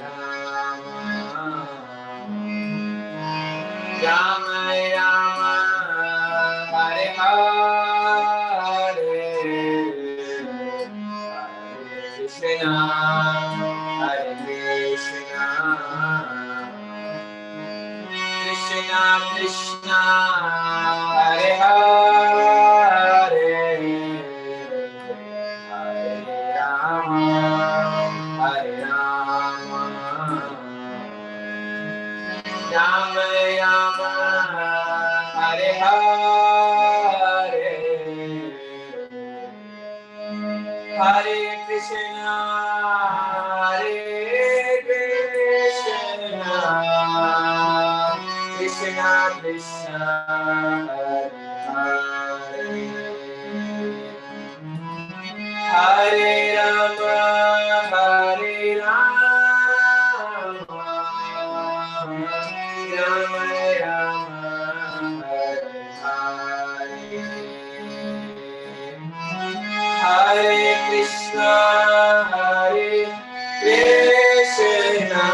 Rama Rama Hare Hare Krishna Hare Krishna Krishna Krishna Hare Hare Hare Rama Hare Rama Rama Rama Hare Hare Hare Krishna Hare Krishna Krishna Krishna Hare Hare Rama Hare Rama Rama Rama Hare Hare Hare Krishna Hare Krishna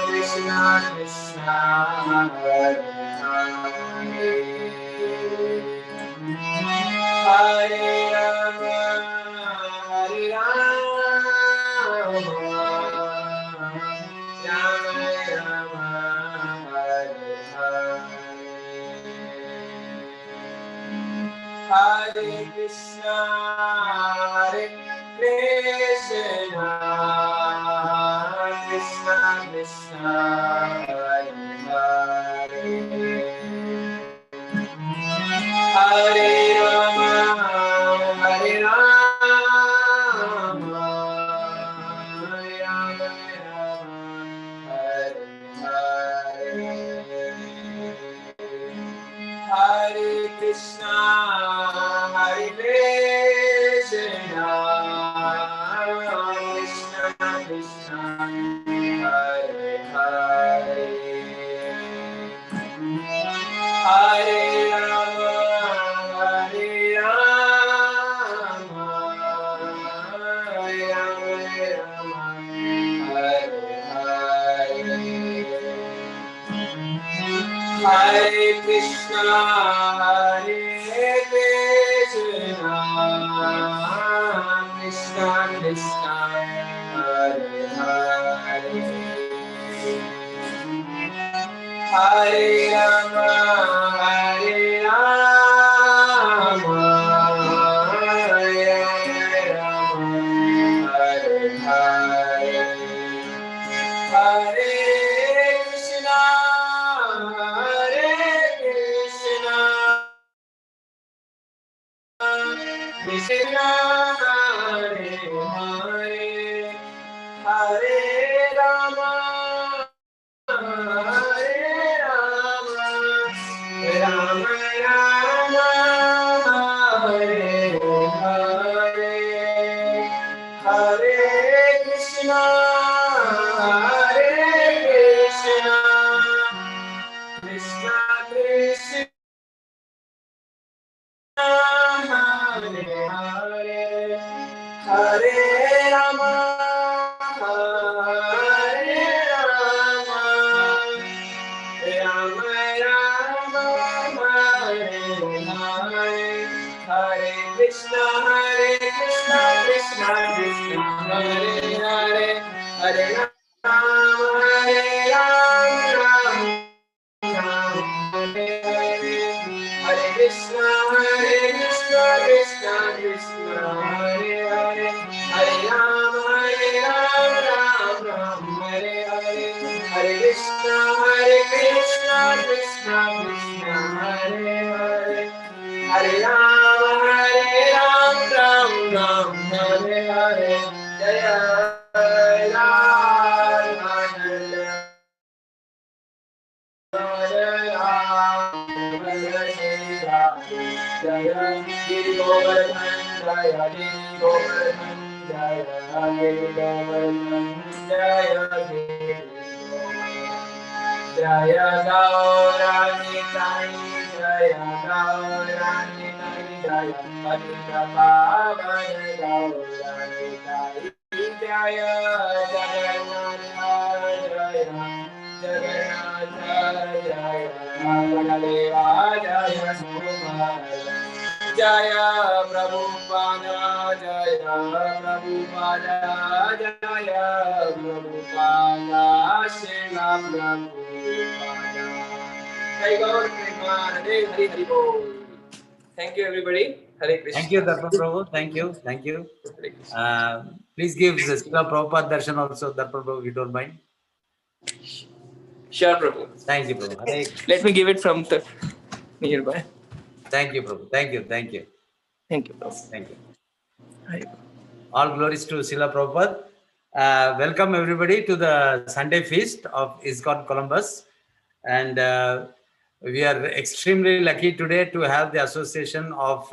Krishna Krishna Hare Hare Hare Rama Hare Rama Rama Rama Hare Hare Hare Krishna Hare Krishna Krishna Krishna Hare Hare Hare Rama Hare Rama Rama Rama Hare Hare Hare Krishna Hare Krishna Krishna Krishna Hare Hare Hare Rama Hare Rama Rama Rama Hare Hare Hare Krishna Hare Krishna Krishna Krishna Hare Hare Hare Rama Hare Rama Rama Rama Hare Hare Hare Krishna Hare Krishna Krishna Hare Hare Hare Rama Hare Rama Rama Rama Hare Hare Hare Krishna Hare Krishna Krishna Krishna Hare Hare Hare Rama Hare Rama Rama Rama Hare Hare Hare Krishna Krishna Krishna Hare Hare Hare Rama Hare Rama Hare Hare Hare Krishna Krishna Krishna Hare Hare Hare Rama Ram Hare Hare Hare Krishna Krishna Krishna Hare Hare Hare Rama Ram Ram Hare Hare Jaya Jaya Giri Govardhan Jaya Giri Govardhan Jaya Giri Govardhan Jaya Giri Govardhan Jaya Gaurani Sai Jaya Gaurani Sai Jaya Patita Pavan Gaurani Sai Jaya Jaya Prabhupada, Jaya Prabhupada, Jaya Prabhupada, Srila Prabhupada. Hare Krishna, Hare Hare Bol. Thank you, everybody. Hare Krishna. Thank you, Darpan Prabhu. Thank you. Thank you. Please give Srila Prabhupada darshan also, Darpan Prabhu, if you don't mind. Sure, Prabhu. Thank you, Prabhu. Let me give it from the nearby. Thank you, Prabhu. Thank you. Thank you. Thank you, Prabhu. Thank you. Hare. All glories to Srila Prabhupada. Welcome everybody to the Sunday feast of ISKCON Columbus. And we are extremely lucky today to have the association of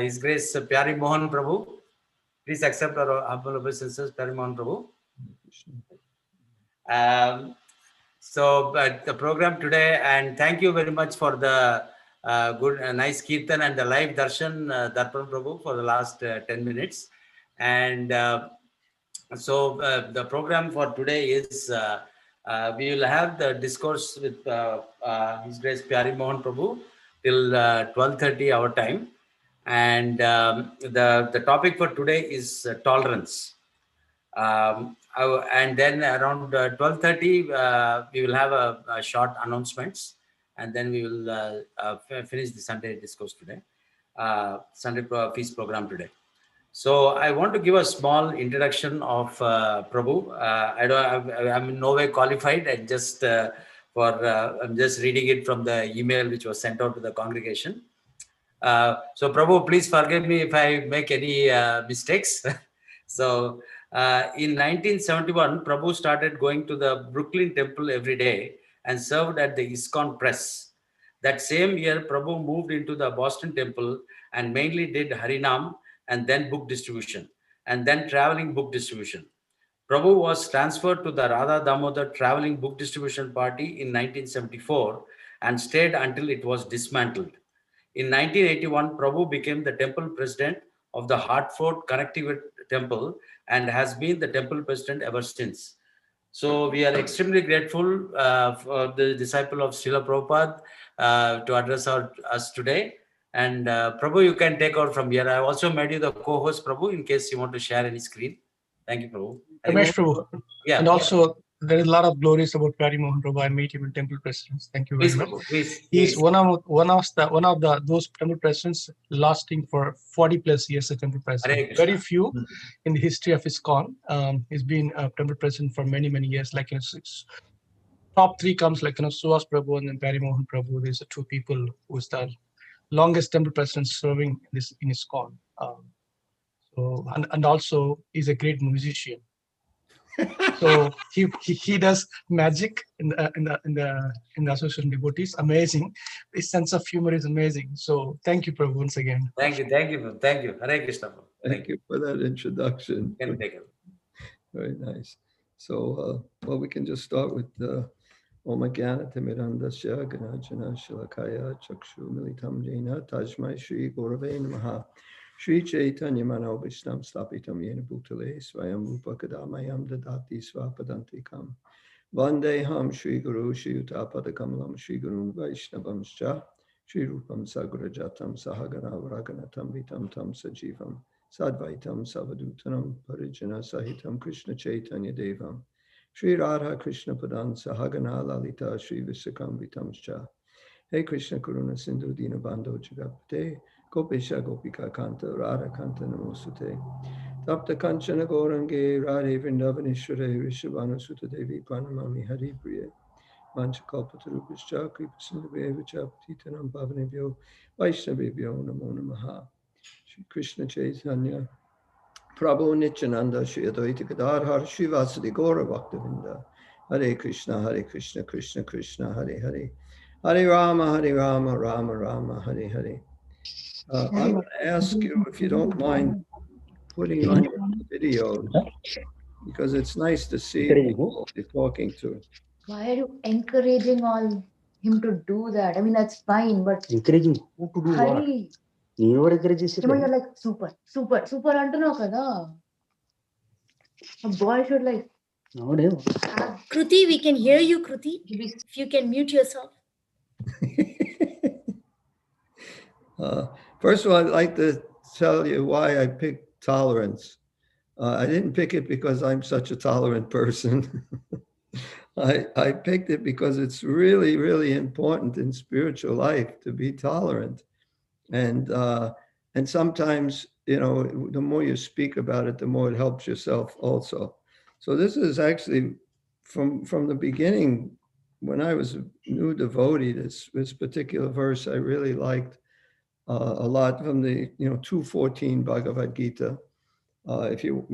His Grace Pyari Mohan Prabhu. Please accept our humble obeisances, Pyari Mohan Prabhu. So the program today, and thank you very much for the good, nice Kirtan and the live darshan, Darpan Prabhu, for the last 10 minutes. And so the program for today is, we will have the discourse with His Grace Pyari Mohan Prabhu till 12:30 our time. And the topic for today is tolerance. And then around 12:30, we will have a short announcements, and then we will finish the Sunday discourse today, Sunday feast program today. So I want to give a small introduction of Prabhu. I'm in no way qualified, and just I'm just reading it from the email which was sent out to the congregation. So Prabhu, please forgive me if I make any mistakes. So in 1971, Prabhu started going to the Brooklyn temple every day and served at the ISKCON press. That same year, Prabhu moved into the Boston temple and mainly did Harinam and then book distribution and then traveling book distribution. Prabhu was transferred to the Radha Damodar traveling book distribution party in 1974 and stayed until it was dismantled. In 1981, Prabhu became the temple president of the Hartford Connecticut Temple and has been the temple president ever since. So we are extremely grateful for the disciple of Srila Prabhupada to address us today. And Prabhu, you can take over from here. I also made you the co-host, Prabhu, in case you want to share any screen. Thank you, Prabhu. Ramesh Prabhu. Yeah. And also, there is a lot of glories about Pyari Mohan Prabhu. I met him in temple presidents. Thank you very Please, much. Prabhu, please. He's one of those temple presidents lasting for 40 plus years as temple president. Very few in the history of ISKCON. He's been a temple president for many years. Like top three comes like Suhas Prabhu and then Pyari Mohan Prabhu. These are two people who is the longest temple president serving in ISKCON. So and also he's a great musician. So he does magic in the association devotees. Amazing. His sense of humor is amazing. So thank you, Prabhu, once again. Thank you. Hare Krishna. Thank you for that introduction. Can take it. Very nice. So, well, we can just start with Om Jnana Timirandasya Ganajana Shilakaya Chakshu Militam Jena Tajmai Shri Gurave Namaha Shri Chaitanya Mano Vishlam Stapitam Yena Bhutale Swayam Rupa Kadamayam Dadati Swapadantikam Vandeham Shri Guru Shri Utapada Kamalam Shri Gurun Vaishnavamscha Shri Rupam Sagrajatam Sahagana Vraganatam Vitam Tam Sajivam Sadvaitam Savadutanam Parijana Sahitam Krishna Chaitanya Devam Shri Radha Krishna Padan Sahagana Lalita Shri Visakam Vitamscha Hey Krishna Karuna Sindhu Dina Bando Jagapate Gopesha Gopika Kanta Radha Kanta Namosute Tapta Kanchana Gorange Radhe Vrindavanishware Rishabhanu Sutta Devi Pranamami Hari Priya Manchakalpatarupascha Kripasindabe Vichapatitanam Pavanebhyo Vaishnavebhyo Namo Namaha Shri Krishna Chaitanya Prabhu Nityananda Shri Advaita Gadadhar Shri Vasudeva Gaura Bhaktavinda Hare Krishna Krishna Krishna Hare Hare Hare Rama Rama Rama Hare Hare. I'm going to ask you if you don't mind putting on your videos, because it's nice to see people you're talking to. Why are you encouraging him to do that? I mean, that's fine, but encouraging who to do hurry. What? You're like super antunav kada. A boy should like nowadays Kruti, we can hear you, Kruti. If you can mute yourself. First of all, I'd like to tell you why I picked tolerance. I didn't pick it because I'm such a tolerant person. I picked it because it's really, really important in spiritual life to be tolerant. And sometimes, you know, the more you speak about it, the more it helps yourself also. So this is actually from the beginning, when I was a new devotee, this particular verse I really liked a lot, from the 2:14 Bhagavad Gita. If you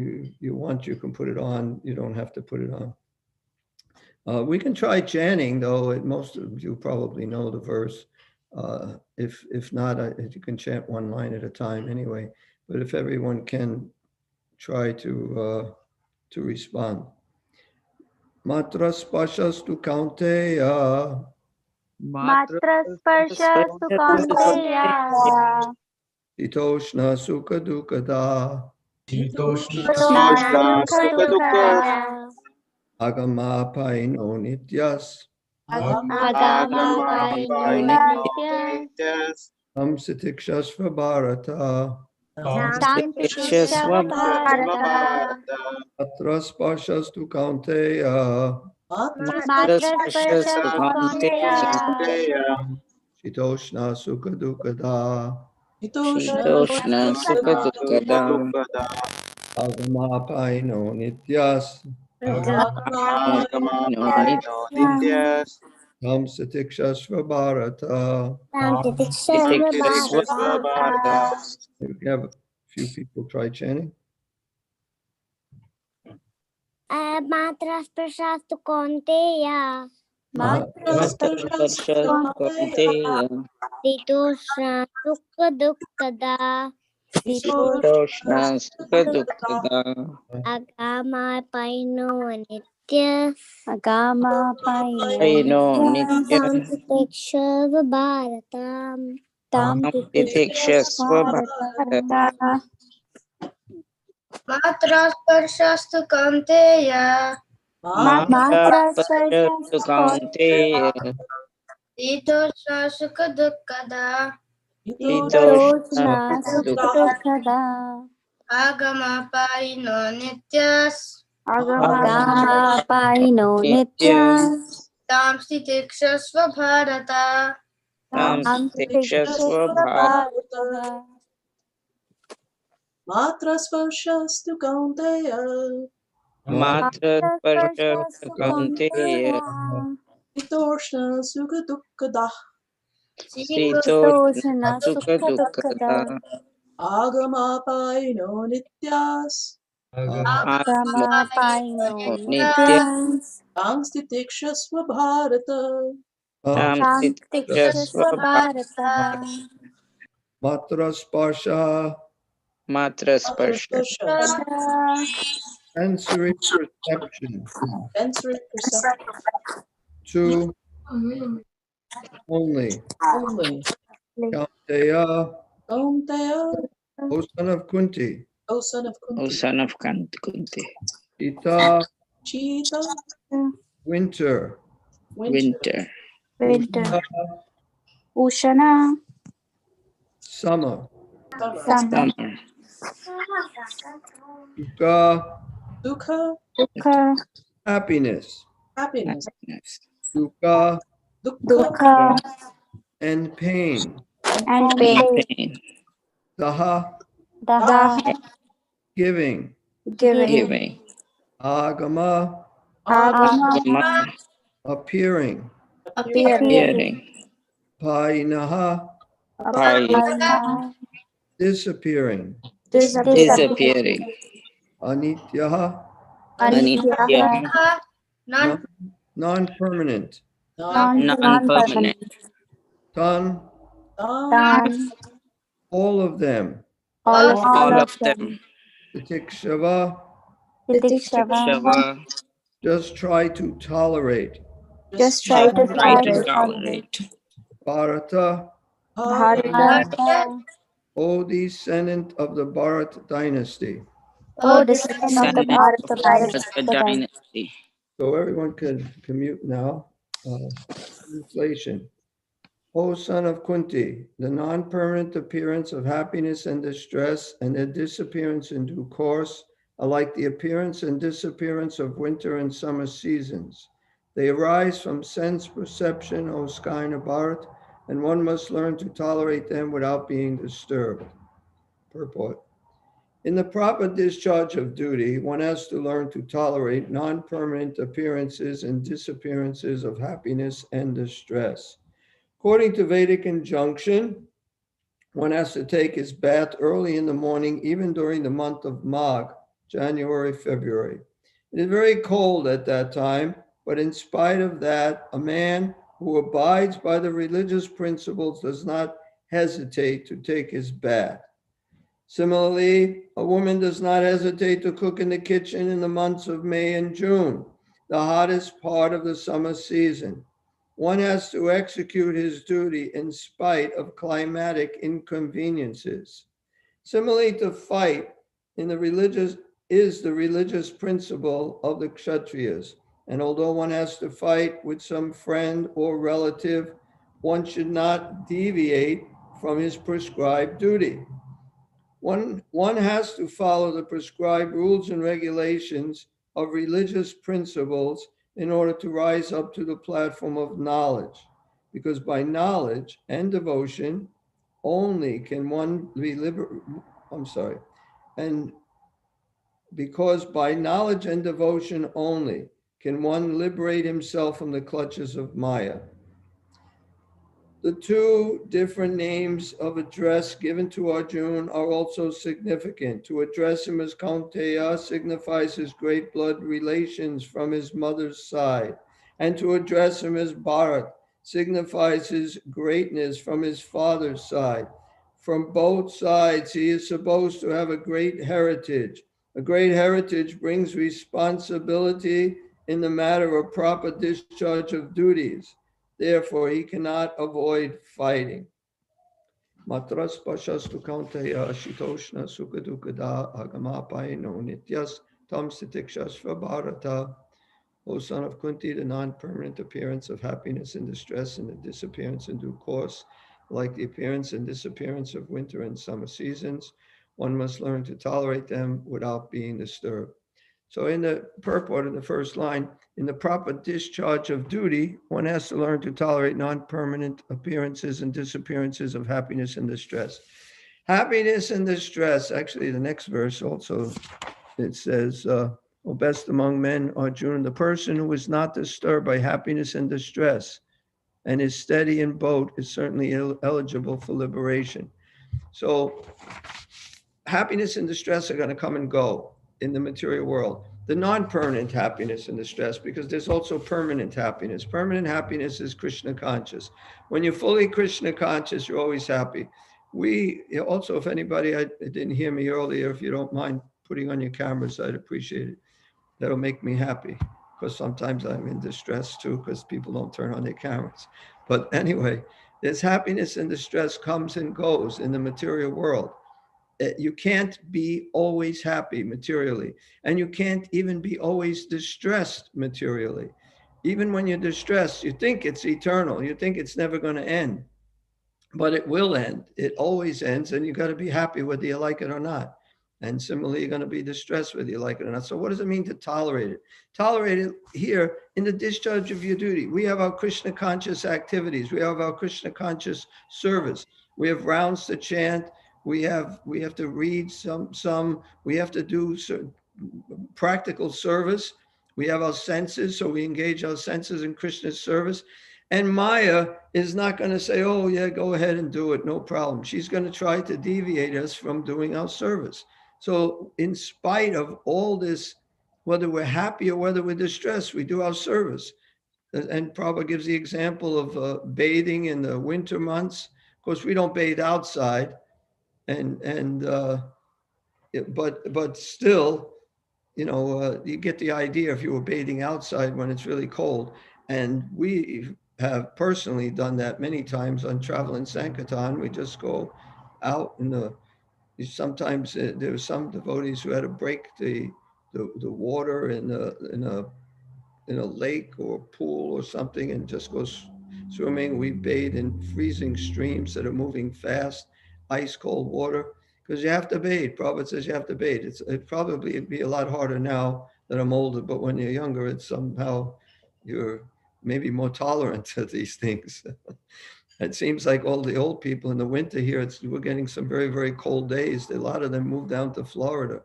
want, you can put it on. You don't have to put it on. We can try chanting, though. Most of you probably know the verse. If not, you can chant one line at a time anyway. But if everyone can try to respond. Matras pashastu kaunteya. Matrasparshastu kaunteya. Itoshna sukha dukkada. Krishna sukha dukkada. Agamapaino nityas. Agamapaino nityas. Samsitikshasva bharata. Samtikshasva bharata. Atras pashastu kaunteya. Matrasparshastu kaunteya. Shitoshna sukha dukkada. Shitoshna sukha dukkada. Agamapaino nityas. Agamapaino nityas. Samsitikshasva bharata. Samtikshasva bharata. We have a few people try chanting. Matrasparshastu kaunteya. Matrasparshastu kaunteya. Shitoshna sukha dukkada. Shitoshna sukha dukkada. Agamapaino nityas. Agamapaino nityas. Samsitikshasva bharatam. Samtikshasva bharata. Matrasparshastu kaunteya. Matrasparshastu kaunteya. Shitoshna sukha dukkada. Shitoshna sukha dukkada. Agamapaino nityas. Agamapaino nityas. Samsitikshasva bharata. Samtikshasva bharata. Matrasparshastu kaunteya. Matrasparshastu kaunteya. Shitoshna sukha dukkada. Shitoshna sukha dukkada. Agamapaino nityas. Agamapaino nityas. Samstitikshasva bharata. Samtikshasva bharata. Matrasparsha. Matrasparsha. Sensory perception. Sensory perception. 2. Only. Kaunteya. O son of Kunti. O son of Kunti. O son of Kunti. Ita. Cheetah. Winter. Winter. Ushana. Summer. Summer. Dukkha. Dukkha. Happiness. Happiness. Dukkha. And pain. Daha. Giving. Agama. Appearing. Painaha. Disappearing. Anityaha. Non-permanent. Non-permanent. Tan. All of them. All of them. Titikshava. Shava. Just try to tolerate. Just try to tolerate. Bharata. O descendant of the Bharat dynasty. Descendant of the dynasty. So everyone can mute now. Translation. O son of Kunti, the non-permanent appearance of happiness and distress and their disappearance in due course are like the appearance and disappearance of winter and summer seasons. They arise from sense perception, O sky and Bharat, and one must learn to tolerate them without being disturbed. Purport. In the proper discharge of duty, one has to learn to tolerate non-permanent appearances and disappearances of happiness and distress. According to Vedic injunction, one has to take his bath early in the morning, even during the month of Magh, January, February. It is very cold at that time, but in spite of that, a man who abides by the religious principles does not hesitate to take his bath. Similarly, a woman does not hesitate to cook in the kitchen in the months of May and June, the hottest part of the summer season. One has to execute his duty in spite of climatic inconveniences. Similarly to fight in the religious principle of the Kshatriyas. And although one has to fight with some friend or relative, one should not deviate from his prescribed duty. One has to follow the prescribed rules and regulations of religious principles in order to rise up to the platform of knowledge, because by knowledge and devotion only can one be and because by knowledge and devotion only can one liberate himself from the clutches of Maya. The two different names of address given to Arjuna are also significant. To address him as Kaunteya signifies his great blood relations from his mother's side, and to address him as Bharat signifies his greatness from his father's side. From both sides, he is supposed to have a great heritage. A great heritage brings responsibility in the matter of proper discharge of duties. Therefore, he cannot avoid fighting. Matras pashastu kaunteya shitoshna sukadukada agamapaino nityas tam sitikshasva bharata. O son of Kunti, the non-permanent appearance of happiness and distress and the disappearance in due course, like the appearance and disappearance of winter and summer seasons, one must learn to tolerate them without being disturbed. So in the purport in the first line, in the proper discharge of duty, one has to learn to tolerate non-permanent appearances and disappearances of happiness and distress. Happiness and distress, actually the next verse also, it says, O best among men, Arjuna, the person who is not disturbed by happiness and distress and is steady in both is certainly eligible for liberation. So happiness and distress are going to come and go in the material world. The non-permanent happiness and distress, because there's also permanent happiness. Permanent happiness is Krishna conscious. When you're fully Krishna conscious, you're always happy. We also, if anybody didn't hear me earlier, if you don't mind putting on your cameras, I'd appreciate it. That'll make me happy, because sometimes I'm in distress too, because people don't turn on their cameras. But anyway, there's happiness and distress comes and goes in the material world. You can't be always happy materially, and you can't even be always distressed materially. Even when you're distressed, you think it's eternal. You think it's never going to end, but it will end. It always ends, and you got to be happy whether you like it or not. And similarly, you're going to be distressed whether you like it or not. So what does it mean to tolerate it? Tolerate it here in the discharge of your duty. We have our Krishna conscious activities. We have our Krishna conscious service. We have rounds to chant. We have to read some, we have to do practical service. We have our senses, so we engage our senses in Krishna's service. And Maya is not going to say, oh yeah, go ahead and do it, no problem. She's going to try to deviate us from doing our service. So in spite of all this, whether we're happy or whether we're distressed, we do our service. And Prabhupada gives the example of bathing in the winter months. Of course, we don't bathe outside. But still, you get the idea if you were bathing outside when it's really cold. And we have personally done that many times on travel in Sankirtan. We just go out in sometimes there were some devotees who had to break the water in in a lake or pool or something and just go swimming. We bathe in freezing streams that are moving fast, ice cold water, because you have to bathe. Prabhupada says you have to bathe. It'd probably be a lot harder now that I'm older, but when you're younger, it's somehow you're maybe more tolerant to these things. It seems like all the old people in the winter here, we're getting some very, very cold days. A lot of them moved down to Florida,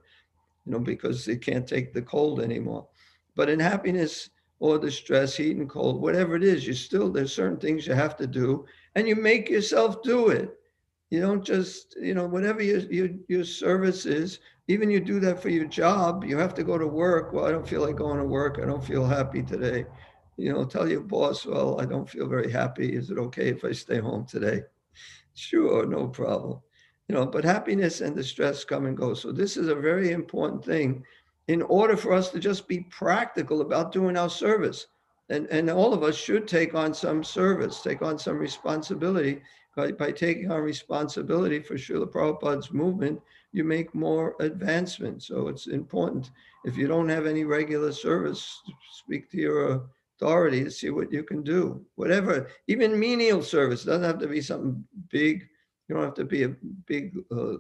because they can't take the cold anymore. But in happiness or the stress, heat and cold, whatever it is, there's certain things you have to do, and you make yourself do it. You don't just, whatever your service is, even you do that for your job, you have to go to work. Well, I don't feel like going to work. I don't feel happy today. Tell your boss, well, I don't feel very happy. Is it okay if I stay home today? Sure, no problem. But happiness and the stress come and go. So this is a very important thing in order for us to just be practical about doing our service. And all of us should take on some service, take on some responsibility. By taking on responsibility for Srila Prabhupada's movement, you make more advancement. So it's important. If you don't have any regular service, speak to your authority to see what you can do. Whatever, even menial service, doesn't have to be something big. You don't have to be a big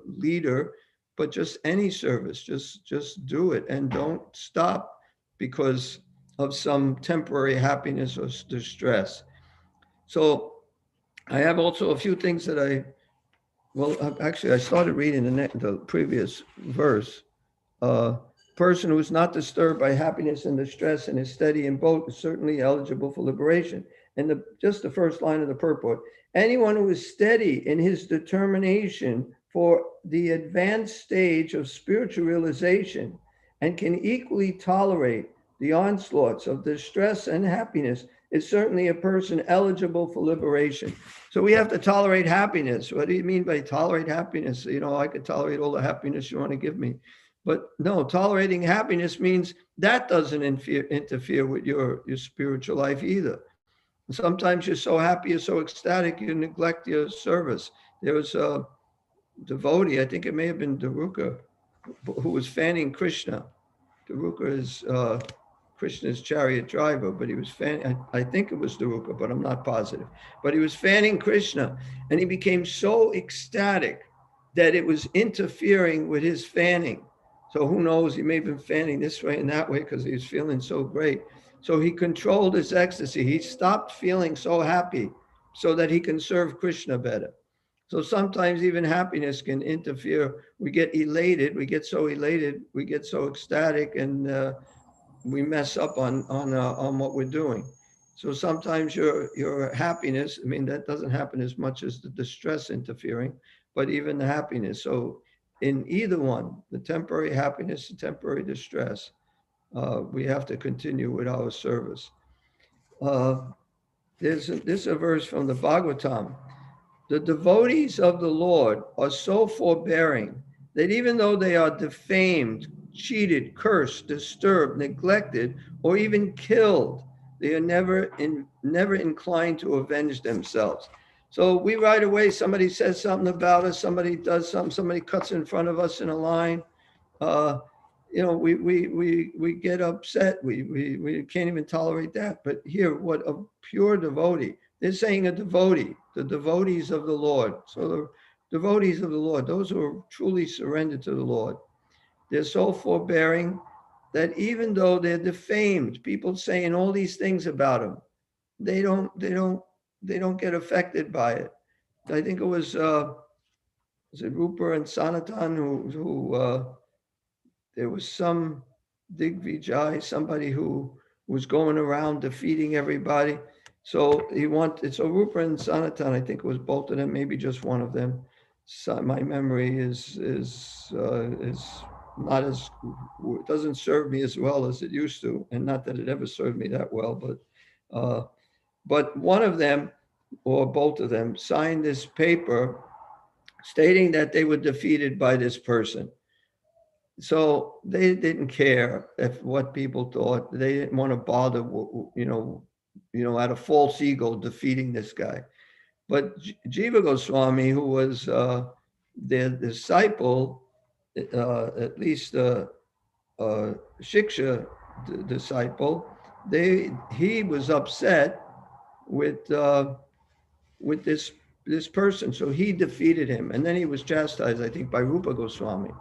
leader, but just any service, just do it and don't stop because of some temporary happiness or distress. So I have also a few things that actually I started reading the previous verse. Person who is not disturbed by happiness and distress and is steady in both is certainly eligible for liberation. And just the first line of the purport, anyone who is steady in his determination for the advanced stage of spiritual realization and can equally tolerate the onslaughts of distress and happiness is certainly a person eligible for liberation. So we have to tolerate happiness. What do you mean by tolerate happiness? I could tolerate all the happiness you want to give me. But no, tolerating happiness means that doesn't interfere with your spiritual life either. Sometimes you're so happy, you're so ecstatic, you neglect your service. There was a devotee, I think it may have been Daruka, who was fanning Krishna. Daruka is Krishna's chariot driver, but he was fanning, I think it was Daruka, but I'm not positive. But he was fanning Krishna, and he became so ecstatic that it was interfering with his fanning. So who knows, he may have been fanning this way and that way because he was feeling so great. So he controlled his ecstasy. He stopped feeling so happy so that he can serve Krishna better. So sometimes even happiness can interfere. We get elated, we get so elated, we get so ecstatic, and we mess up on what we're doing. So sometimes your happiness, that doesn't happen as much as the distress interfering, but even the happiness. So in either one, the temporary happiness, the temporary distress, we have to continue with our service. There's a verse from the Bhagavatam. The devotees of the Lord are so forbearing that even though they are defamed, cheated, cursed, disturbed, neglected, or even killed, they are never inclined to avenge themselves. So we right away, somebody says something about us, somebody does something, somebody cuts in front of us in a line. We get upset. We can't even tolerate that. But here, what a pure devotee. They're saying a devotee, the devotees of the Lord. So the devotees of the Lord, those who are truly surrendered to the Lord, they're so forbearing that even though they're defamed, people saying all these things about them, they don't get affected by it. I think it was Rupa and Sanatan who there was some Digvijay, somebody who was going around defeating everybody. So so Rupa and Sanatan, I think it was both of them, maybe just one of them. So my memory is not as, it doesn't serve me as well as it used to, and not that it ever served me that well, but one of them or both of them signed this paper stating that they were defeated by this person. So they didn't care what people thought. They didn't want to bother, out of false ego, defeating this guy. But Jiva Goswami, who was their disciple, at least Shiksha disciple, he was upset with this person, so he defeated him, and then he was chastised, I think, by Rupa Goswami,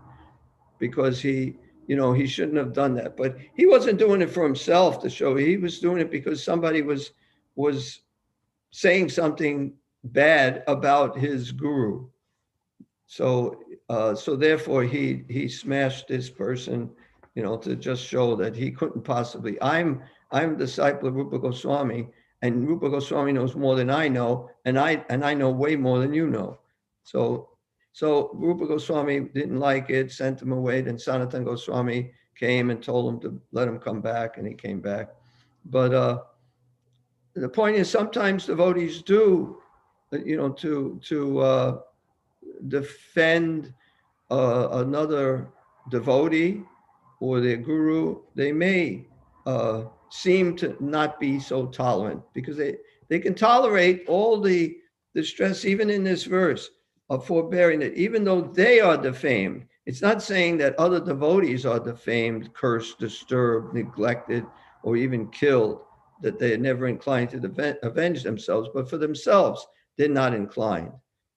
because he shouldn't have done that. But he wasn't doing it for himself to show. He was doing it because somebody was saying something bad about his guru. So therefore he smashed this person, to just show that he couldn't possibly. I'm a disciple of Rupa Goswami, and Rupa Goswami knows more than I know, and I know way more than you know. So Rupa Goswami didn't like it, sent him away. Then Sanatana Goswami came and told him to let him come back, and he came back. But the point is, sometimes devotees do, to defend another devotee or their guru. They may seem to not be so tolerant, because they can tolerate all the stress, even in this verse, of forbearing it, even though they are defamed. It's not saying that other devotees are defamed, cursed, disturbed, neglected, or even killed, that they are never inclined to avenge themselves, but for themselves, they're not inclined.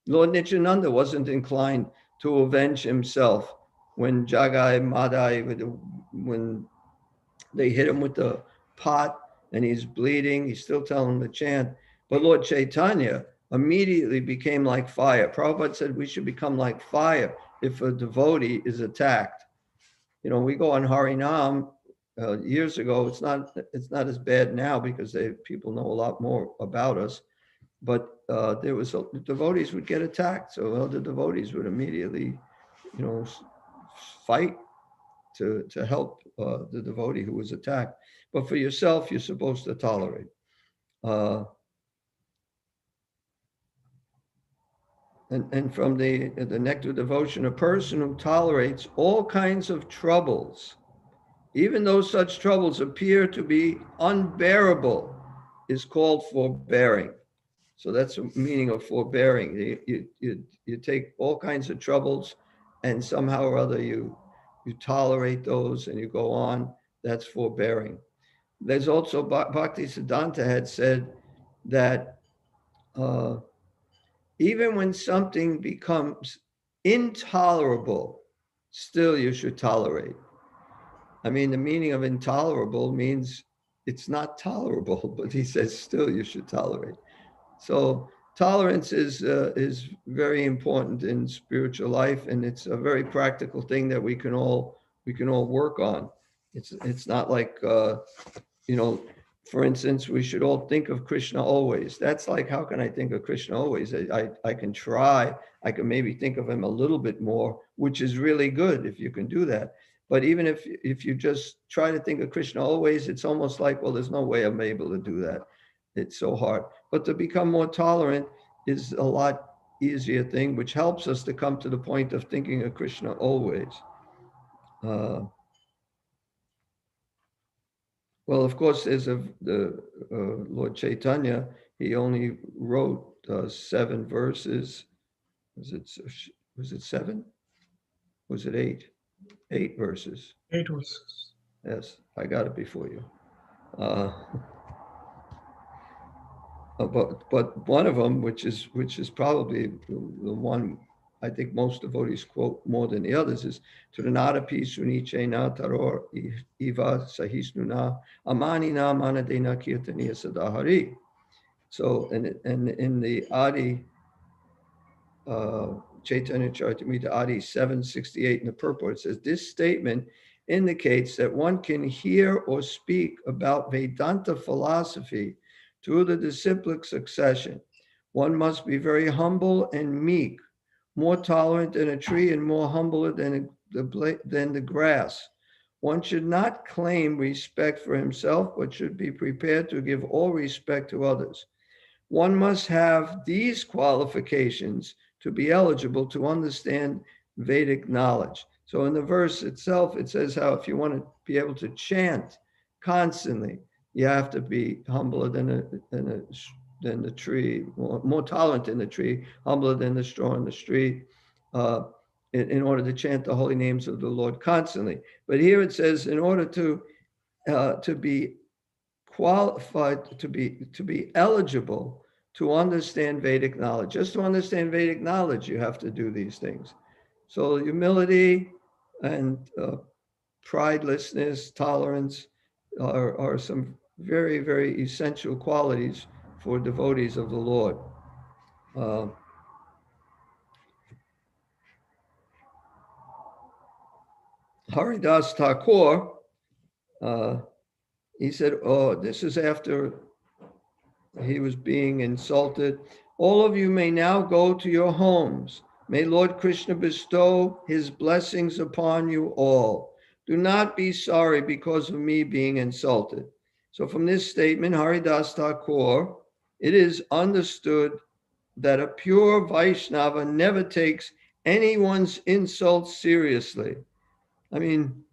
Lord Nityananda wasn't inclined to avenge himself when Jagai Madai, when they hit him with the pot and he's bleeding, he's still telling them to chant. But Lord Chaitanya immediately became like fire. Prabhupada said we should become like fire if a devotee is attacked. We go on Harinam years ago. It's not as bad now, because people know a lot more about us. But there was devotees would get attacked, so other devotees would immediately, fight to help the devotee who was attacked. But for yourself, you're supposed to tolerate. And from the Nectar Devotion, a person who tolerates all kinds of troubles, even though such troubles appear to be unbearable, is called forbearing. So that's the meaning of forbearing. You take all kinds of troubles, and somehow or other you tolerate those and you go on. That's forbearing. There's also, Bhakti Siddhanta had said that even when something becomes intolerable, still you should tolerate. I mean, the meaning of intolerable means it's not tolerable, but he says still you should tolerate. So tolerance is very important in spiritual life, and it's a very practical thing that we can all work on. It's not like for instance, we should all think of Krishna always. That's like, how can I think of Krishna always? I can try. I can maybe think of him a little bit more, which is really good if you can do that. But even if you just try to think of Krishna always, it's almost like, well, there's no way I'm able to do that. It's so hard. But to become more tolerant is a lot easier thing, which helps us to come to the point of thinking of Krishna always. Well, of course, there's the Lord Chaitanya. He only wrote 7 verses. Was it 7? Was it 8? 8 verses. 8 verses. Yes, I got it before you. But one of them, which is probably the one I think most devotees quote more than the others, is Trinadapi Sunichena Taror Iva Sahisnuna Amanina Manadena Kirtaniya Sadahari. So in the Adi Chaitanya Charitamrita Adi 768 in the purport, it says this statement indicates that one can hear or speak about Vedanta philosophy through the disciplic succession. One must be very humble and meek, more tolerant than a tree and more humble than the grass. One should not claim respect for himself, but should be prepared to give all respect to others. One must have these qualifications to be eligible to understand Vedic knowledge. So in the verse itself, it says how if you want to be able to chant constantly, you have to be humbler than the tree, more tolerant than the tree, humbler than the straw in the street, in order to chant the holy names of the Lord constantly. But here it says, in order to be qualified to be eligible to understand Vedic knowledge. Just to understand Vedic knowledge, you have to do these things. So humility and pridelessness, tolerance are some very, very essential qualities for devotees of the Lord. Haridas Thakur, he said, oh, this is after he was being insulted. All of you may now go to your homes. May Lord Krishna bestow his blessings upon you all. Do not be sorry because of me being insulted. So from this statement, Haridas Thakur, it is understood that a pure Vaishnava never takes anyone's insults seriously. I mean,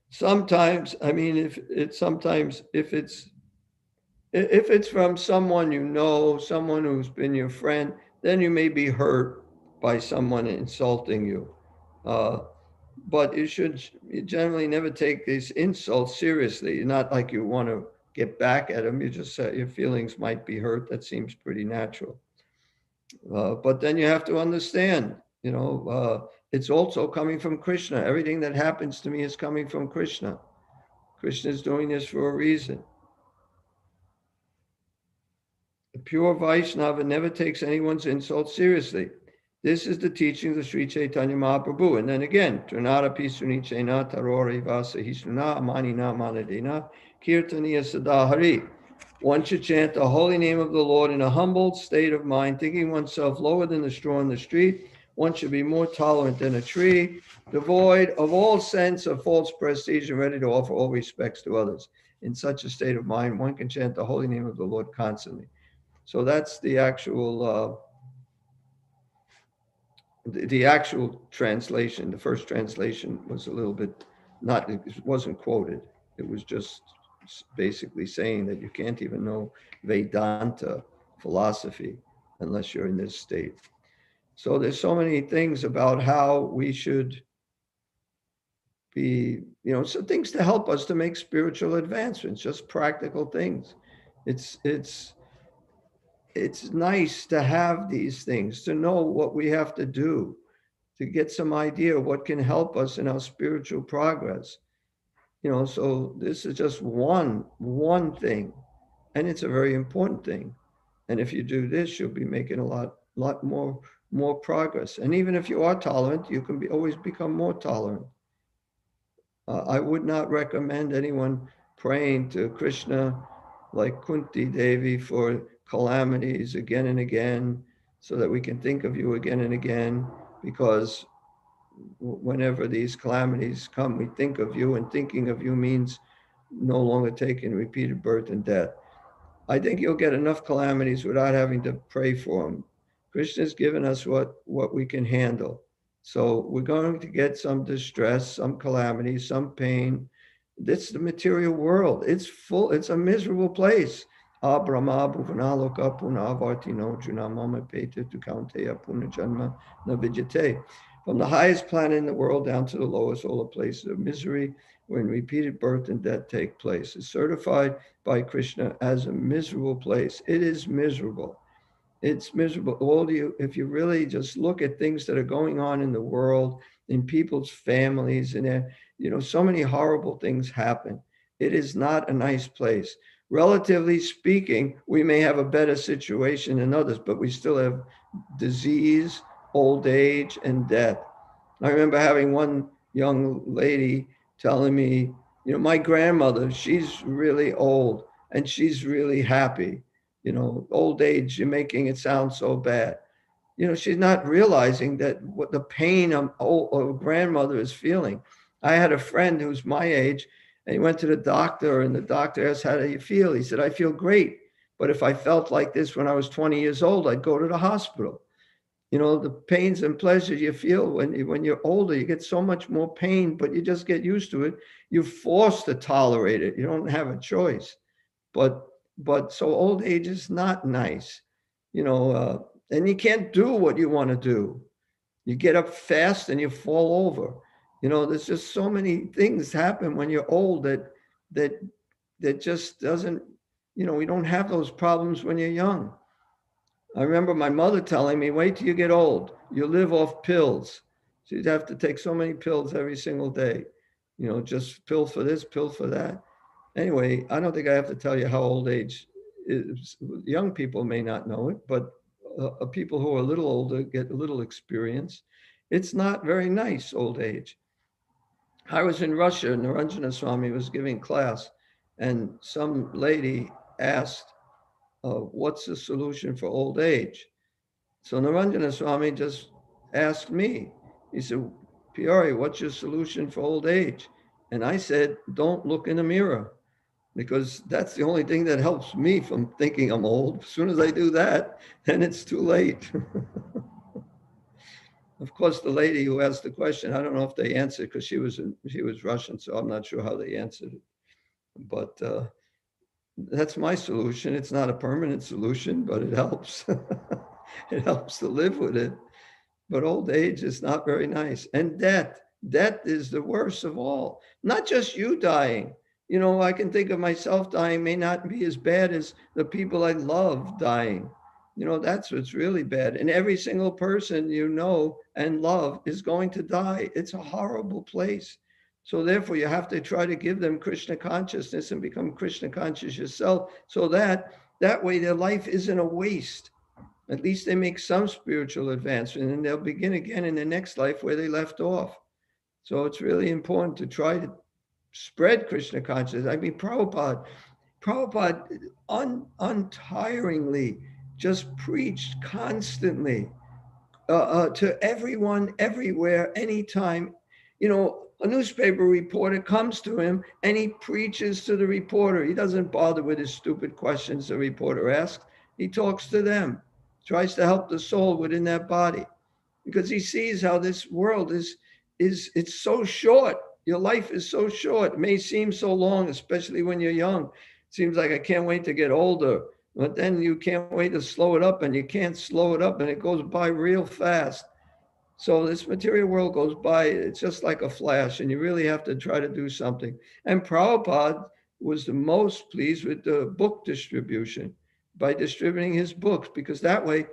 sometimes, if it's from someone you know, someone who's been your friend, then you may be hurt by someone insulting you. But you generally never take these insults seriously. Not like you want to get back at them. You just say your feelings might be hurt. That seems pretty natural. But then you have to understand, it's also coming from Krishna. Everything that happens to me is coming from Krishna. Krishna is doing this for a reason. A pure Vaishnava never takes anyone's insult seriously. This is the teaching of Sri Chaitanya Mahaprabhu. And then again, Trinara Pisuni Chena Tarori Vasa Hisuna Amanina Manadina Kirtaniya Sadahari. One should chant the holy name of the Lord in a humble state of mind, thinking oneself lower than the straw in the street. One should be more tolerant than a tree, devoid of all sense of false prestige and ready to offer all respects to others. In such a state of mind, one can chant the holy name of the Lord constantly. So that's the actual the actual translation. The first translation was a little bit it wasn't quoted. It was just basically saying that you can't even know Vedanta philosophy unless you're in this state. So there's so many things about how we should be, some things to help us to make spiritual advancements, just practical things. It's nice to have these things, to know what we have to do, to get some idea of what can help us in our spiritual progress. So this is just one thing, and it's a very important thing. And if you do this, you'll be making a lot more progress. And even if you are tolerant, you can always become more tolerant. I would not recommend anyone praying to Krishna like Kunti Devi for calamities again and again, so that we can think of you again and again, because whenever these calamities come, we think of you, and thinking of you means no longer taking repeated birth and death. I think you'll get enough calamities without having to pray for them. Krishna's given us what we can handle. So we're going to get some distress, some calamity, some pain. This is the material world. It's a miserable place. Brahma bhuvanaloka punavartino junamama peta tukaunteya punajanma navijate. From the highest planet in the world down to the lowest, all the places of misery, when repeated birth and death take place. It's certified by Krishna as a miserable place. It is miserable. It's miserable. If you really just look at things that are going on in the world, in people's families, and so many horrible things happen. It is not a nice place. Relatively speaking, we may have a better situation than others, but we still have disease, old age, and death. I remember having one young lady telling me, my grandmother, she's really old and she's really happy. Old age, you're making it sound so bad. She's not realizing that what the pain a grandmother is feeling. I had a friend who's my age, and he went to the doctor, and the doctor asked, how do you feel? He said, I feel great. But if I felt like this when I was 20 years old, I'd go to the hospital. The pains and pleasures you feel when you're older, you get so much more pain, but you just get used to it. You're forced to tolerate it. You don't have a choice. But so old age is not nice, and you can't do what you want to do. You get up fast and you fall over. There's just so many things happen when you're old that that just doesn't, we don't have those problems when you're young. I remember my mother telling me, wait till you get old. You live off pills. So you'd have to take so many pills every single day, just pill for this, pill for that. Anyway, I don't think I have to tell you how old age is. Young people may not know it, but people who are a little older get a little experience. It's not very nice, old age. I was in Russia, Naranjana Swami was giving class, and some lady asked, what's the solution for old age? So Naranjana Swami just asked me, he said, Pyari, what's your solution for old age? And I said, don't look in the mirror, because that's the only thing that helps me from thinking I'm old. As soon as I do that, then it's too late. Of course, the lady who asked the question, I don't know if they answered, because she was Russian, so I'm not sure how they answered it. But that's my solution. It's not a permanent solution, but it helps. It helps to live with it. But old age is not very nice. And death is the worst of all. Not just you dying. I can think of myself dying may not be as bad as the people I love dying. That's what's really bad. And every single person you know and love is going to die. It's a horrible place. So therefore, you have to try to give them Krishna consciousness and become Krishna conscious yourself, so that way their life isn't a waste. At least they make some spiritual advancement, and they'll begin again in the next life where they left off. So it's really important to try to spread Krishna consciousness. I mean, Prabhupada untiringly just preached constantly to everyone, everywhere, anytime. A newspaper reporter comes to him and he preaches to the reporter. He doesn't bother with his stupid questions the reporter asks. He talks to them, tries to help the soul within that body, because he sees how this world is it's so short. Your life is so short. It may seem so long, especially when you're young. It seems like I can't wait to get older, but then you can't wait to slow it up, and you can't slow it up, and it goes by real fast. So this material world goes by, it's just like a flash, and you really have to try to do something. And Prabhupada was the most pleased with the book distribution, by distributing his books, because that way,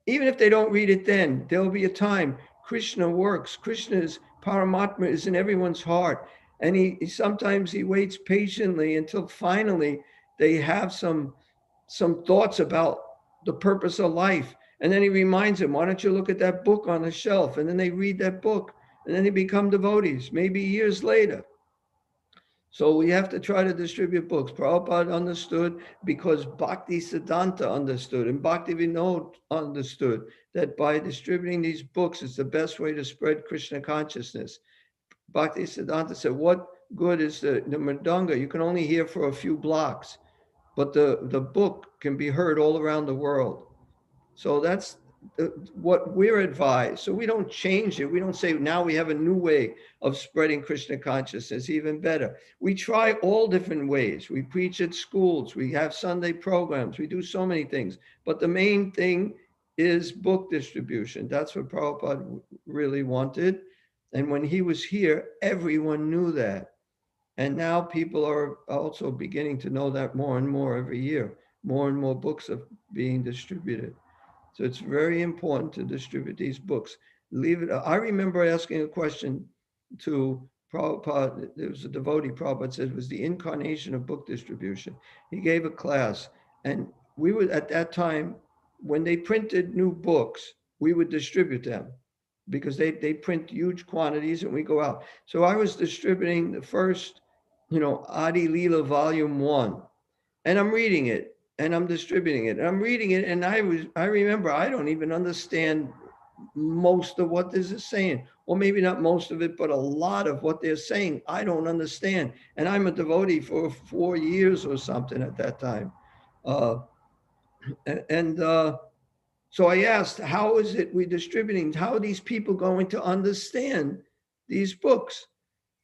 even if they don't read it then, there'll be a time Krishna works. Krishna's Paramatma is in everyone's heart. And he sometimes he waits patiently until finally they have some thoughts about the purpose of life. And then he reminds them, why don't you look at that book on the shelf? And then they read that book, and then they become devotees, maybe years later. So we have to try to distribute books. Prabhupada understood, because Bhakti Siddhanta understood, and Bhakti Vinod understood, that by distributing these books is the best way to spread Krishna consciousness. Bhakti Siddhanta said, what good is the mridanga? You can only hear for a few blocks, but the book can be heard all around the world. So that's what we're advised. So we don't change it. We don't say, now we have a new way of spreading Krishna consciousness, even better. We try all different ways. We preach at schools. We have Sunday programs. We do so many things. But the main thing is book distribution. That's what Prabhupada really wanted. And when he was here, everyone knew that. And now people are also beginning to know that more and more every year. More and more books are being distributed. So it's very important to distribute these books. Leave it. I remember asking a question to Prabhupada. There was a devotee. Prabhupada said it was the incarnation of book distribution. He gave a class, and we would, at that time, when they printed new books, we would distribute them, because they print huge quantities and we go out. So I was distributing the first, Adi Leela Volume 1, and I'm reading it. And I'm distributing it. And I'm reading it, and I remember I don't even understand most of what this is saying, or maybe not most of it, but a lot of what they're saying I don't understand. And I'm a devotee for 4 years or something at that time. So I asked, how is it we're distributing? How are these people going to understand these books?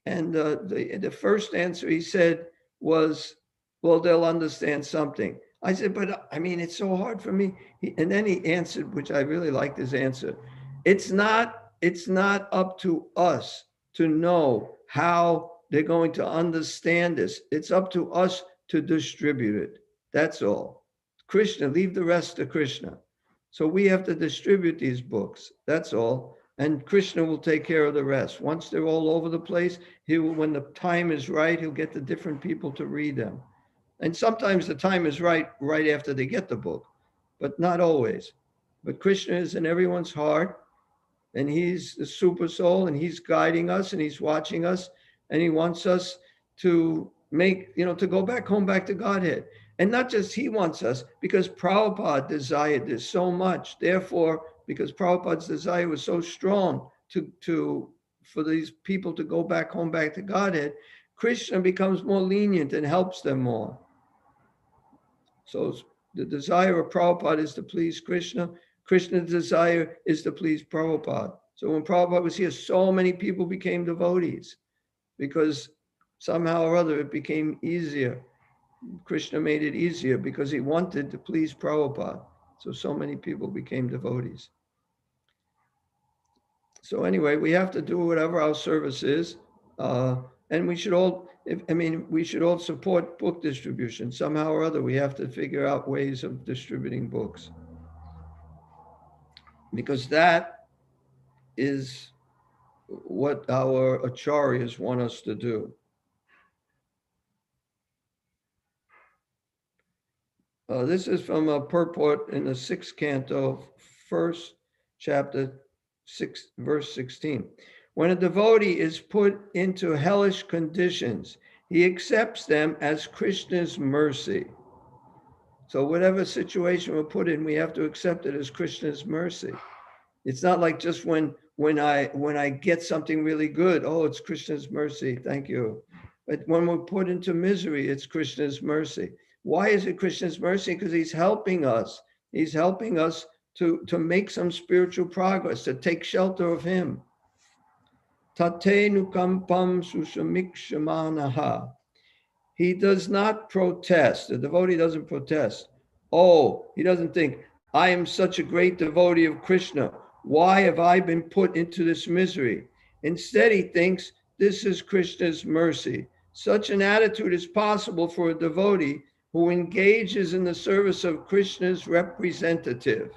And the first answer he said was, well, they'll understand something. I said, but I mean, it's so hard for me. And then he answered, which I really liked his answer. It's not up to us to know how they're going to understand this. It's up to us to distribute it. That's all. Krishna, leave the rest to Krishna. So we have to distribute these books. That's all. And Krishna will take care of the rest. Once they're all over the place, he will, when the time is right, he'll get the different people to read them. And sometimes the time is right after they get the book, but not always. But Krishna is in everyone's heart, and he's the super soul, and he's guiding us, and he's watching us, and he wants us to make, to go back home, back to Godhead. And not just he wants us, because Prabhupada desired this so much. Therefore, because Prabhupada's desire was so strong for these people to go back home, back to Godhead, Krishna becomes more lenient and helps them more. So the desire of Prabhupada is to please Krishna. Krishna's desire is to please Prabhupada. So when Prabhupada was here, so many people became devotees because somehow or other it became easier. Krishna made it easier because he wanted to please Prabhupada. So many people became devotees. So anyway, we have to do whatever our service is. And we should all, we should all support book distribution. Somehow or other, we have to figure out ways of distributing books. Because that is what our acharyas want us to do. This is from a purport in the 6th canto, 1st chapter, 6, verse 16. When a devotee is put into hellish conditions, he accepts them as Krishna's mercy. So whatever situation we're put in, we have to accept it as Krishna's mercy. It's not like just when I get something really good, oh, it's Krishna's mercy, thank you. But when we're put into misery, it's Krishna's mercy. Why is it Krishna's mercy? Because he's helping us. He's helping us to make some spiritual progress, to take shelter of him. Tate nukampam susamikshamanaha. He does not protest. The devotee doesn't protest. Oh, he doesn't think, I am such a great devotee of Krishna. Why have I been put into this misery? Instead, he thinks, this is Krishna's mercy. Such an attitude is possible for a devotee who engages in the service of Krishna's representative.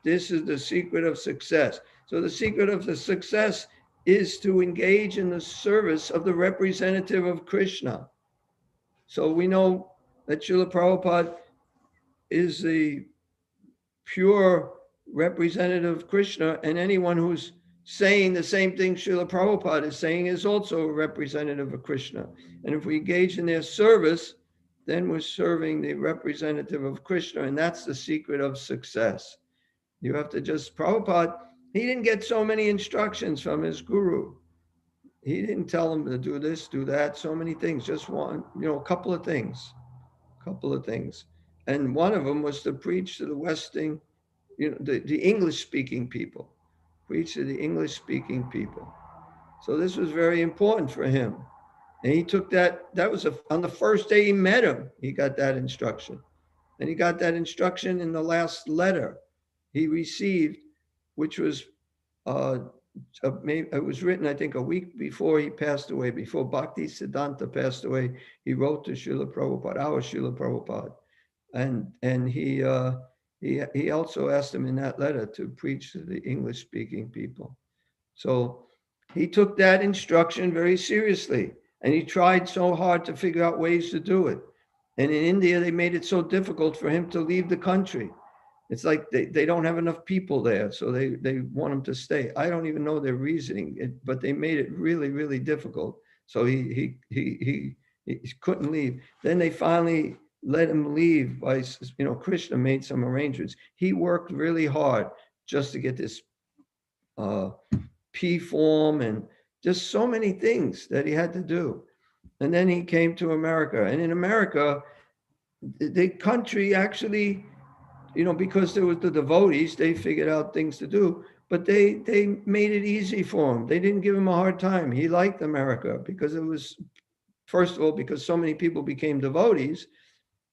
This is the secret of success. So the secret of the success is to engage in the service of the representative of Krishna. So we know that Srila Prabhupada is the pure representative of Krishna, and anyone who's saying the same thing Srila Prabhupada is saying is also a representative of Krishna. And if we engage in their service, then we're serving the representative of Krishna, and that's the secret of success. You have to just, Prabhupada, he didn't get so many instructions from his guru. He didn't tell him to do this, do that, so many things, just one, a couple of things. And one of them was to preach to the Western, the English-speaking people, preach to the English-speaking people. So this was very important for him. And he took that was on the first day he met him, he got that instruction. And he got that instruction in the last letter he received, which was, it was written, I think, a week before he passed away, before Bhakti Siddhanta passed away. He wrote to Srila Prabhupada, our Srila Prabhupada. And he also asked him in that letter to preach to the English-speaking people. So he took that instruction very seriously, and he tried so hard to figure out ways to do it. And in India, they made it so difficult for him to leave the country. It's like they don't have enough people there, so they want him to stay. I don't even know their reasoning, but they made it really, really difficult. So he couldn't leave. Then they finally let him leave by, Krishna made some arrangements. He worked really hard just to get this P form and just so many things that he had to do. And then he came to America. And in America, the country actually, because there was the devotees, they figured out things to do, but they made it easy for him. They didn't give him a hard time. He liked America because it was, first of all, because so many people became devotees,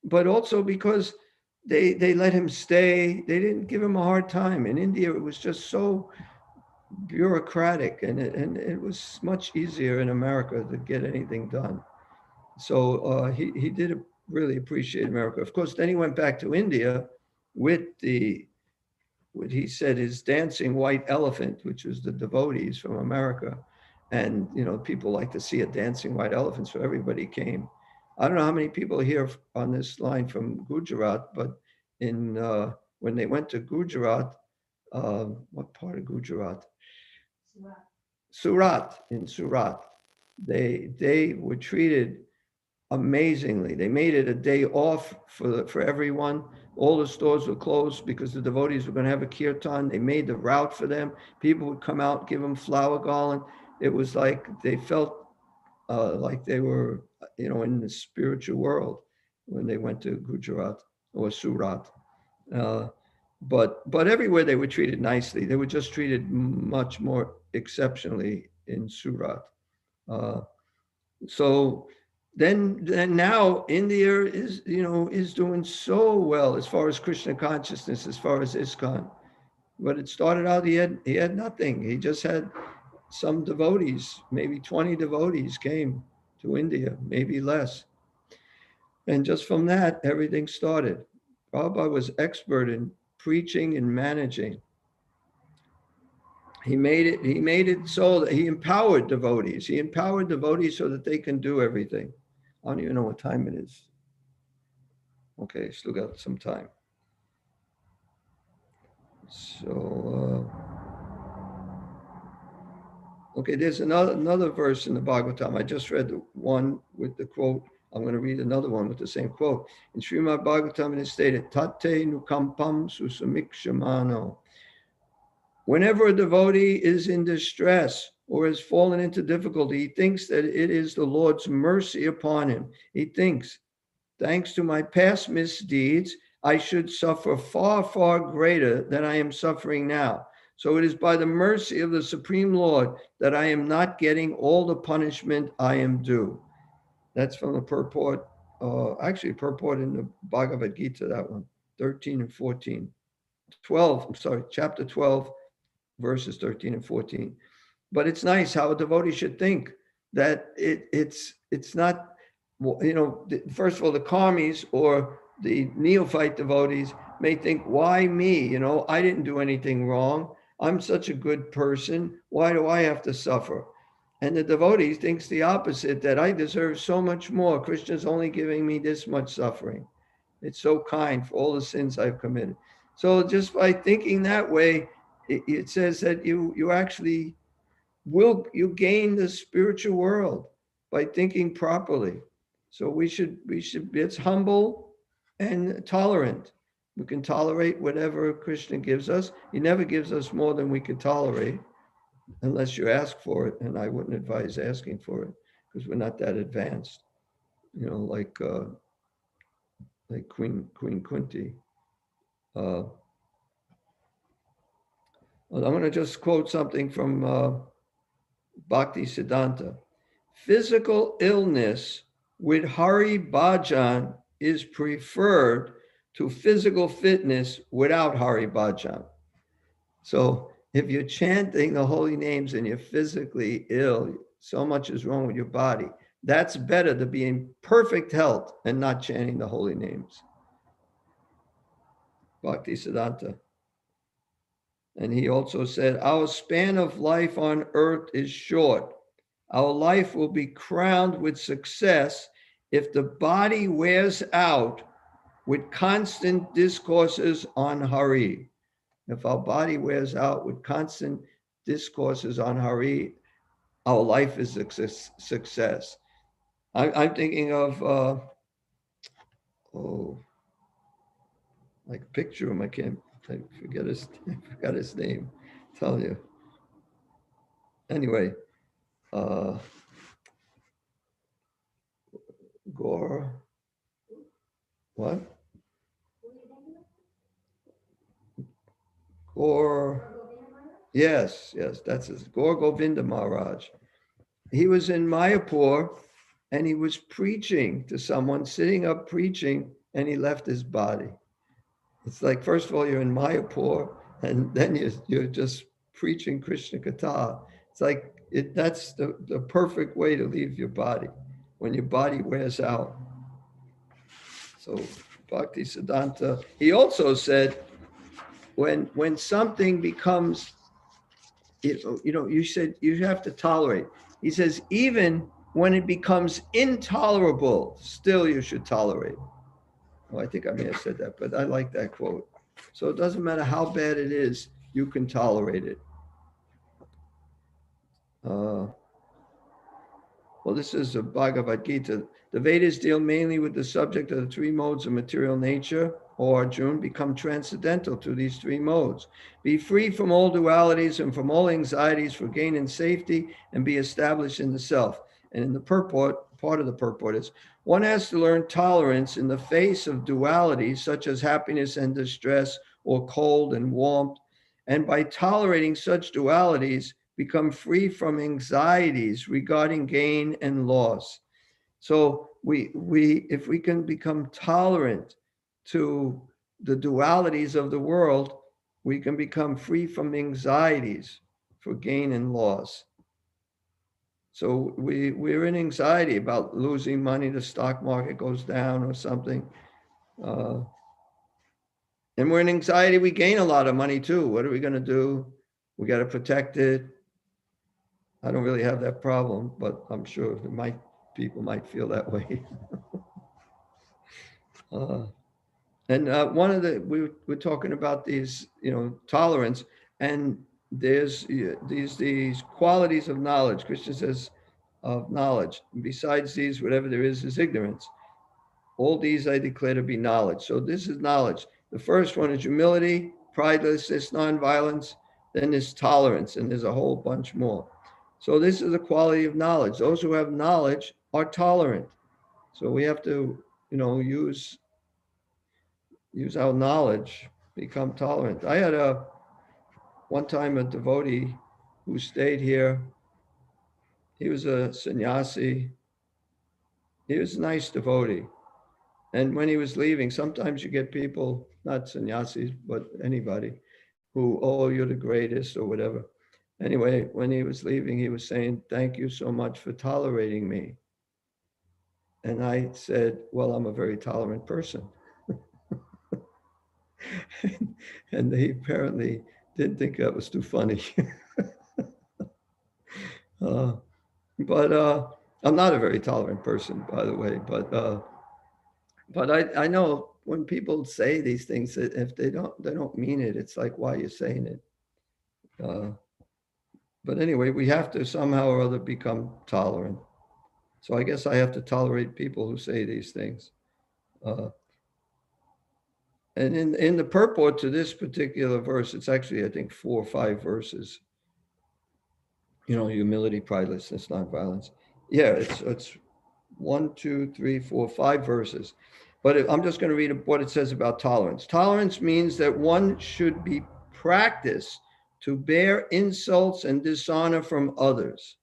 but also because they let him stay. They didn't give him a hard time. In India, it was just so bureaucratic, and it was much easier in America to get anything done. So he did really appreciate America. Of course, then he went back to India with what he said his dancing white elephant, which was the devotees from America. And, people like to see a dancing white elephant, so everybody came. I don't know how many people are here on this line from Gujarat, but when they went to Gujarat, what part of Gujarat? Surat, in Surat, they were treated amazingly. They made it a day off for everyone. All the stores were closed because the devotees were going to have a kirtan. They made the route for them. People would come out, give them flower garland. It was like they felt like they were, in the spiritual world when they went to Gujarat or Surat. But everywhere they were treated nicely. They were just treated much more exceptionally in Surat. So then now India is doing so well as far as Krishna consciousness, as far as ISKCON. But it started out, he had nothing. He just had some devotees, maybe 20 devotees came to India, maybe less. And just from that, everything started. Prabhupada was expert in preaching and managing. He made it so that he empowered devotees. He empowered devotees so that they can do everything. I don't even know what time it is. Okay, still got some time. So, okay, there's another verse in the Bhagavatam. I just read the one with the quote. I'm going to read another one with the same quote. In Srimad Bhagavatam, it is stated, Tate nukampam susamikshamano. Whenever a devotee is in distress or has fallen into difficulty, he thinks that it is the Lord's mercy upon him. He thinks, thanks to my past misdeeds, I should suffer far, far greater than I am suffering now. So it is by the mercy of the Supreme Lord that I am not getting all the punishment I am due. That's from the purport, purport in the Bhagavad Gita, that one, 13 and 14. 12, I'm sorry, chapter 12, verses 13 and 14. But it's nice how a devotee should think that it's not, first of all, the karmis or the neophyte devotees may think, why me? I didn't do anything wrong. I'm such a good person. Why do I have to suffer? And the devotee thinks the opposite, that I deserve so much more. Krishna's only giving me this much suffering. It's so kind for all the sins I've committed. So just by thinking that way, it says that you actually you gain the spiritual world by thinking properly. So we should be, it's humble and tolerant. We can tolerate whatever Krishna gives us. He never gives us more than we could tolerate, unless you ask for it. And I wouldn't advise asking for it because we're not that advanced, like Queen Kunti. I'm going to just quote something from Bhakti Siddhanta. Physical illness with Hari Bhajan is preferred to physical fitness without Hari Bhajan. So if you're chanting the holy names and you're physically ill, so much is wrong with your body, that's better to be in perfect health and not chanting the holy names. Bhakti Siddhanta. And he also said, our span of life on earth is short. Our life will be crowned with success if the body wears out with constant discourses on Hari. If our body wears out with constant discourses on Hari, our life is a success. I'm thinking of, like a picture of him. I forgot his name. Tell you. Anyway, Gore. What? Gore. Yes, that's his. Gaur Govinda Maharaj. He was in Mayapur and he was preaching to someone, sitting up preaching, and he left his body. It's like, first of all, you're in Mayapur, and then you're just preaching Krishna Katha. It's like, that's the perfect way to leave your body. when your body wears out. So Bhakti Siddhanta, he also said, when something becomes, you said you have to tolerate. He says, even when it becomes intolerable, still you should tolerate. Well, I think I may have said that, but I like that quote. So it doesn't matter how bad it is, you can tolerate it. Well, this is a Bhagavad Gita. The Vedas deal mainly with the subject of the three modes of material nature, or Arjuna, become transcendental to these three modes. Be free from all dualities and from all anxieties for gain and safety, and be established in the self. And in the purport, part of the purport is, one has to learn tolerance in the face of dualities such as happiness and distress, or cold and warmth. And by tolerating such dualities, become free from anxieties regarding gain and loss. So if we can become tolerant to the dualities of the world, we can become free from anxieties for gain and loss. So we're in anxiety about losing money, the stock market goes down or something. And we're in anxiety, we gain a lot of money too. What are we going to do? We got to protect it. I don't really have that problem, but I'm sure people might feel that way. One of we're talking about these, tolerance, and there's these qualities of knowledge. Krishna says of knowledge. Besides these, whatever there is ignorance. All these I declare to be knowledge. So this is knowledge. The first one is humility, pridelessness, nonviolence. Then there's tolerance, and there's a whole bunch more. So this is a quality of knowledge. Those who have knowledge are tolerant. So we have to, use our knowledge, become tolerant. I had one time a devotee who stayed here. He was a sannyasi. He was a nice devotee. And when he was leaving, sometimes you get people, not sannyasis, but anybody, who, oh, you're the greatest or whatever. Anyway, when he was leaving, he was saying, thank you so much for tolerating me. And I said, well, I'm a very tolerant person. And he apparently didn't think that was too funny. But I'm not a very tolerant person, by the way. But I know when people say these things, that if they don't mean it, it's like, why are you saying it? But anyway, we have to somehow or other become tolerant. So I guess I have to tolerate people who say these things. And in the purport to this particular verse, it's actually, I think, 4 or 5 verses. Humility, pridelessness, nonviolence. Yeah, it's 1, 2, 3, 4, 5 verses. But I'm just going to read what it says about tolerance. Tolerance means that one should be practiced to bear insults and dishonor from others.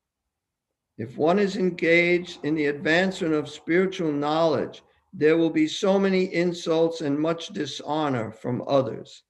If one is engaged in the advancement of spiritual knowledge, there will be so many insults and much dishonor from others.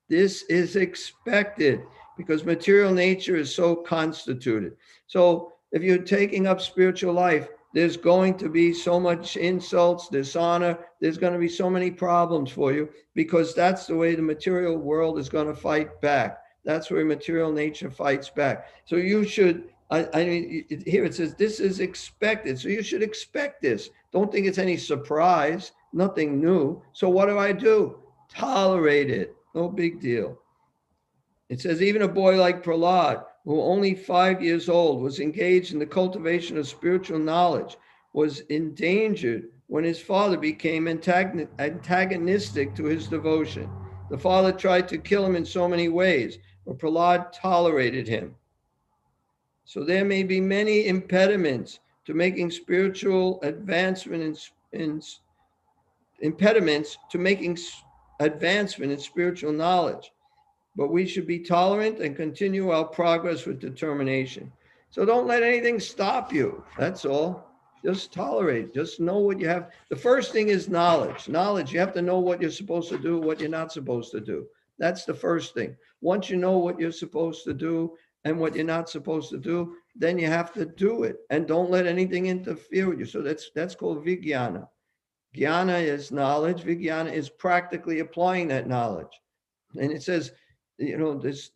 This is expected because material nature is so constituted. So if you're taking up spiritual life, there's going to be so much insults, dishonor. There's going to be so many problems for you because that's the way the material world is going to fight back. That's where material nature fights back. So you should, here it says, this is expected. So you should expect this. Don't think it's any surprise, nothing new. So what do? Tolerate it. No big deal. It says, even a boy like Prahlad, who only 5 years old, was engaged in the cultivation of spiritual knowledge, was endangered when his father became antagonistic to his devotion. The father tried to kill him in so many ways, but Prahlad tolerated him. So there may be many impediments to making spiritual advancement impediments to making advancement in spiritual knowledge. But we should be tolerant and continue our progress with determination. So don't let anything stop you. That's all. Just tolerate. Just know what you have. The first thing is knowledge. Knowledge, you have to know what you're supposed to do, what you're not supposed to do. That's the first thing. Once you know what you're supposed to do and what you're not supposed to do, then you have to do it and don't let anything interfere with you. So that's called vijnana. Jnana is knowledge. Vijnana is practically applying that knowledge. And it says, this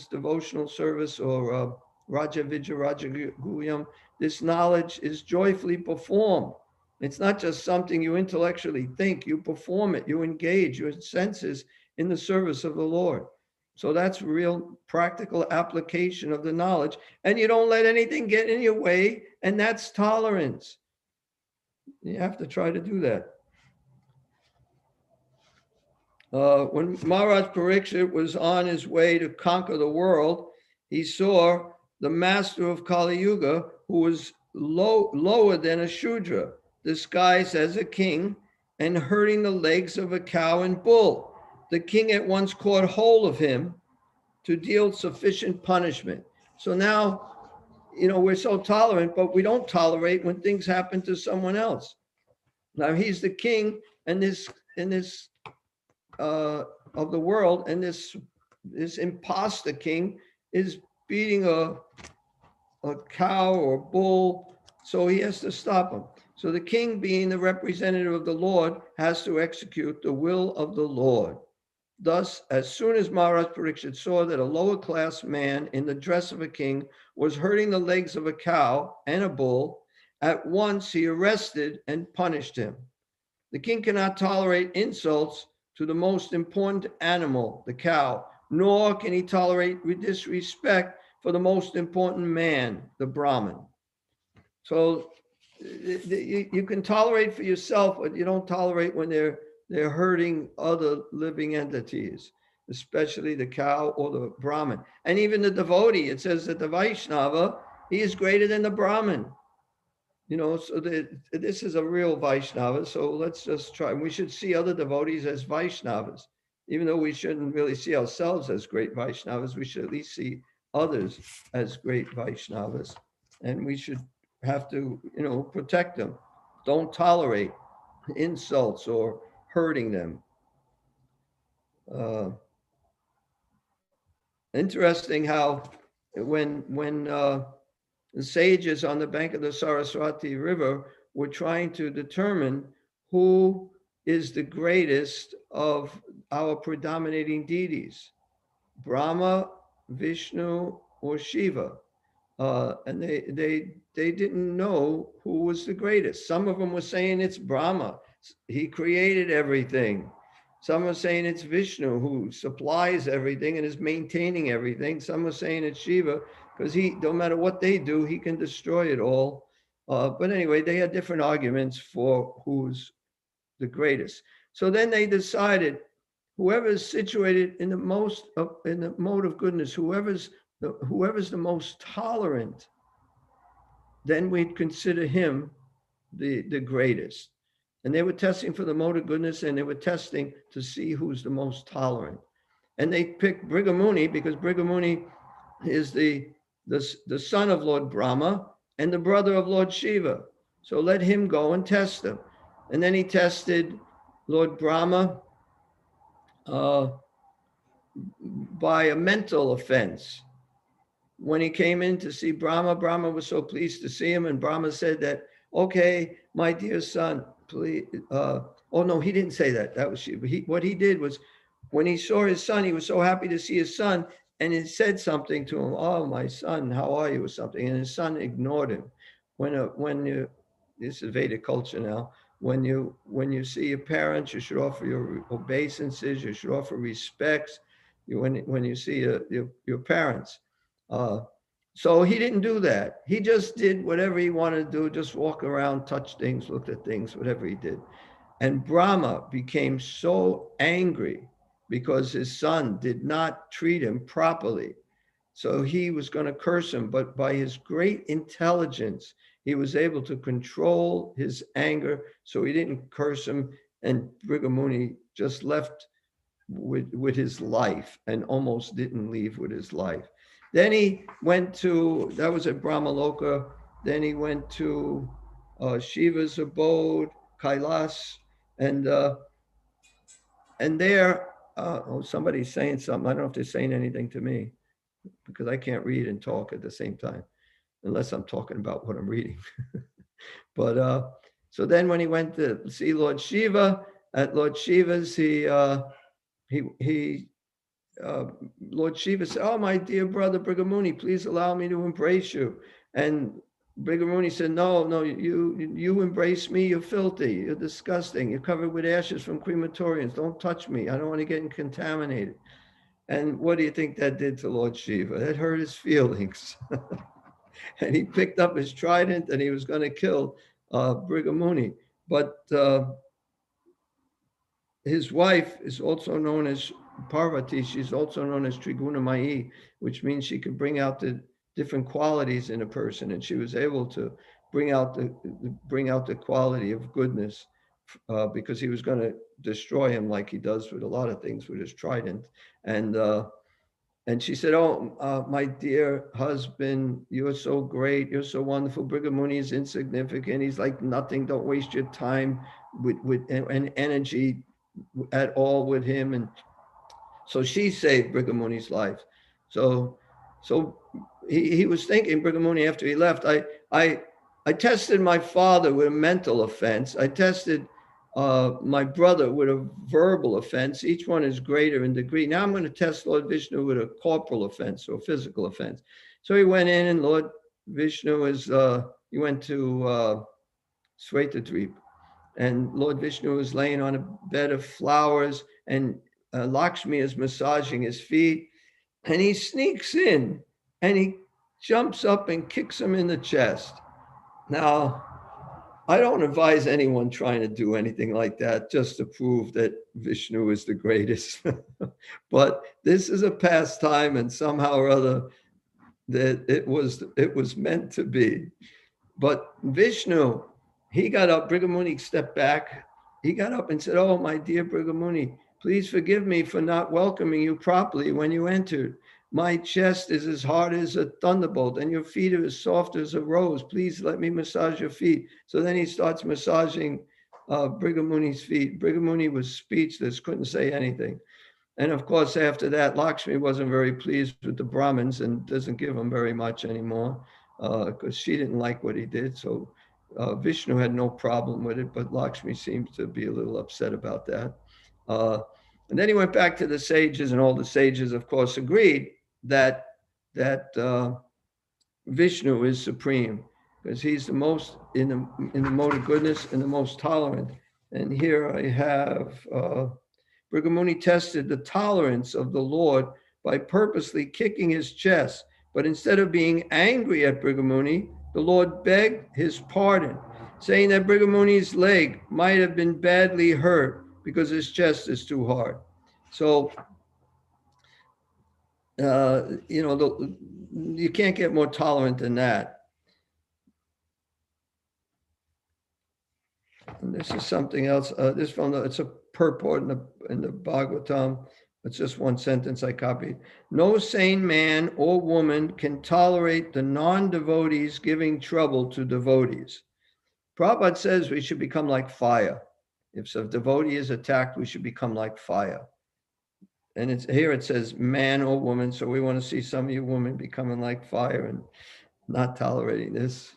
devotional service or Raja Vijja Raja Guyam, this knowledge is joyfully performed. It's not just something you intellectually think, you perform it, you engage your senses in the service of the Lord. So that's real practical application of the knowledge. And you don't let anything get in your way, and that's tolerance. You have to try to do that. When Maharaj Parikshit was on his way to conquer the world, he saw the master of Kali Yuga, who was lower than a Shudra, disguised as a king and hurting the legs of a cow and bull. The king at once caught hold of him to deal sufficient punishment. So now, we're so tolerant, but we don't tolerate when things happen to someone else. Now he's the king and this of the world, and this imposter king is beating a cow or bull, so he has to stop him. So the king, being the representative of the Lord, has to execute the will of the Lord. Thus, as soon as Maharaj Parikshit saw that a lower class man in the dress of a king was hurting the legs of a cow and a bull, at once he arrested and punished him. The king cannot tolerate insults to the most important animal, the cow, nor can he tolerate disrespect for the most important man, the Brahmin. So you can tolerate for yourself, but you don't tolerate when they're hurting other living entities, especially the cow or the Brahmin. And even the devotee, it says that the Vaishnava, he is greater than the Brahmin. So this is a real Vaishnava. So let's just try. We should see other devotees as Vaishnavas. Even though we shouldn't really see ourselves as great Vaishnavas, we should at least see others as great Vaishnavas. And we should have to, protect them. Don't tolerate insults or hurting them. Interesting how when the sages on the bank of the Saraswati River were trying to determine who is the greatest of our predominating deities, Brahma, Vishnu, or Shiva. And they didn't know who was the greatest. Some of them were saying it's Brahma. He created everything. Some are saying it's Vishnu, who supplies everything and is maintaining everything. Some are saying it's Shiva, because no matter what they do, he can destroy it all. But anyway, they had different arguments for who's the greatest. So then they decided, whoever is situated in the mode of goodness, whoever's the most tolerant, then we'd consider him the greatest. And they were testing for the mode of goodness, and they were testing to see who's the most tolerant. And they picked Brigamuni because Brigamuni is the son of Lord Brahma and the brother of Lord Shiva. So let him go and test them. And then he tested Lord Brahma by a mental offense. When he came in to see Brahma, Brahma was so pleased to see him, and Brahma said that, okay, my dear son, please, oh no, he didn't say that. That was Shiva. What he did was, when he saw his son, he was so happy to see his son, and he said something to him, oh, my son, how are you, or something, and his son ignored him. This is Vedic culture now, when you see your parents, you should offer your obeisances, you should offer respects, when you see your parents. So he didn't do that. He just did whatever he wanted to do, just walk around, touch things, look at things, whatever he did. And Brahma became so angry because his son did not treat him properly. So he was going to curse him, but by his great intelligence, he was able to control his anger, so he didn't curse him, and Brigamuni just left with his life and almost didn't leave with his life. Then he went to, that was at Brahmaloka, then he went to Shiva's abode, Kailas, and there, somebody's saying something. I don't know if they're saying anything to me, because I can't read and talk at the same time. unless I'm talking about what I'm reading. But so then when he went to see Lord Shiva, at Lord Shiva's, Lord Shiva said, "Oh, my dear brother Brigamuni, please allow me to embrace you." And Brigamuni said, "No, no, you embrace me. You're filthy. You're disgusting. You're covered with ashes from crematoriums. Don't touch me. I don't want to get contaminated." And what do you think that did to Lord Shiva? That hurt his feelings. And he picked up his trident and he was going to kill Brigamuni. But his wife is also known as Parvati. She's also known as Triguna Mai, which means she could bring out the different qualities in a person. And she was able to bring out the quality of goodness because he was going to destroy him like he does with a lot of things with his trident. And she said, "Oh, my dear husband, you're so great. You're so wonderful. Brigamuni is insignificant. He's like nothing. Don't waste your time with and energy at all with him." And so she saved Brigamuni's life. So he was thinking, Brigamuni, after he left, I tested my father with a mental offense. I tested my brother with a verbal offense. Each one is greater in degree. Now I'm going to test Lord Vishnu with a corporal offense or physical offense. So he went in, and Lord Vishnu he went to Svetadvip, and Lord Vishnu was laying on a bed of flowers, and Lakshmi is massaging his feet, and he sneaks in and he jumps up and kicks him in the chest. Now, I don't advise anyone trying to do anything like that just to prove that Vishnu is the greatest. But this is a pastime, and somehow or other that it was meant to be. But Vishnu, he got up, Brigamuni stepped back. He got up and said, "Oh, my dear Brigamuni, please forgive me for not welcoming you properly when you entered. My chest is as hard as a thunderbolt and your feet are as soft as a rose. Please let me massage your feet." So then he starts massaging Brigamuni's feet. Brigamuni was speechless, couldn't say anything. And of course, after that, Lakshmi wasn't very pleased with the Brahmins and doesn't give them very much anymore because she didn't like what he did. So Vishnu had no problem with it, but Lakshmi seems to be a little upset about that. And then he went back to the sages, and all the sages, of course, agreed that Vishnu is supreme because he's the most in the mode of goodness and the most tolerant. And here I have Brigamuni tested the tolerance of the Lord by purposely kicking his chest. But instead of being angry at Brigamuni, the Lord begged his pardon, saying that Brigamuni's leg might have been badly hurt because his chest is too hard. So, you can't get more tolerant than that. And this is something else. It's a purport in the Bhagavatam. It's just one sentence I copied. "No sane man or woman can tolerate the non-devotees giving trouble to devotees." Prabhupada says we should become like fire. If a devotee is attacked, we should become like fire. And here it says man or woman. So we want to see some of you women becoming like fire and not tolerating this.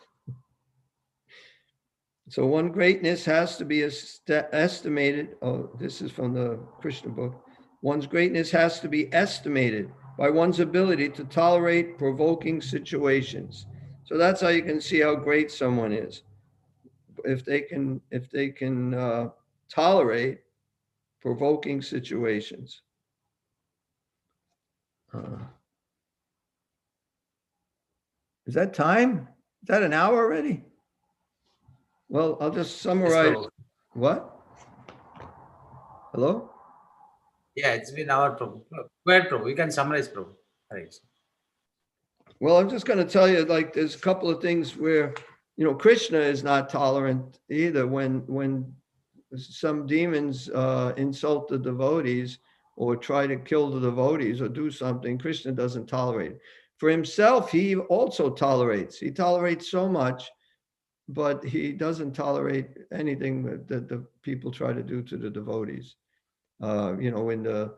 So one greatness has to be estimated. Oh, this is from the Krishna book. One's greatness has to be estimated by one's ability to tolerate provoking situations. So that's how you can see how great someone is. If they can tolerate provoking situations. Is that time? Is that an hour already? Well, I'll just summarize. Yes, What? Hello? Yeah, it's been our Prabhu. Go ahead, Prabhu. You can summarize, Prabhu. Right. Well, I'm just going to tell you, like, there's a couple of things where, Krishna is not tolerant either. When some demons insult the devotees or try to kill the devotees or do something, Krishna doesn't tolerate it. For himself, he also tolerates. He tolerates so much, but he doesn't tolerate anything that the people try to do to the devotees. The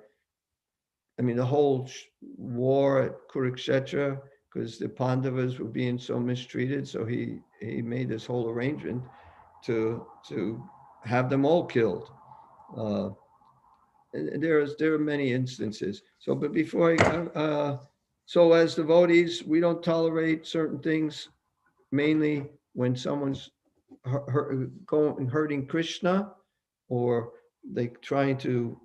whole war at Kurukshetra, because the Pandavas were being so mistreated. So he made this whole arrangement to have them all killed. There are many instances. So, but before so as devotees, we don't tolerate certain things, mainly when someone's hurting Krishna, or they trying to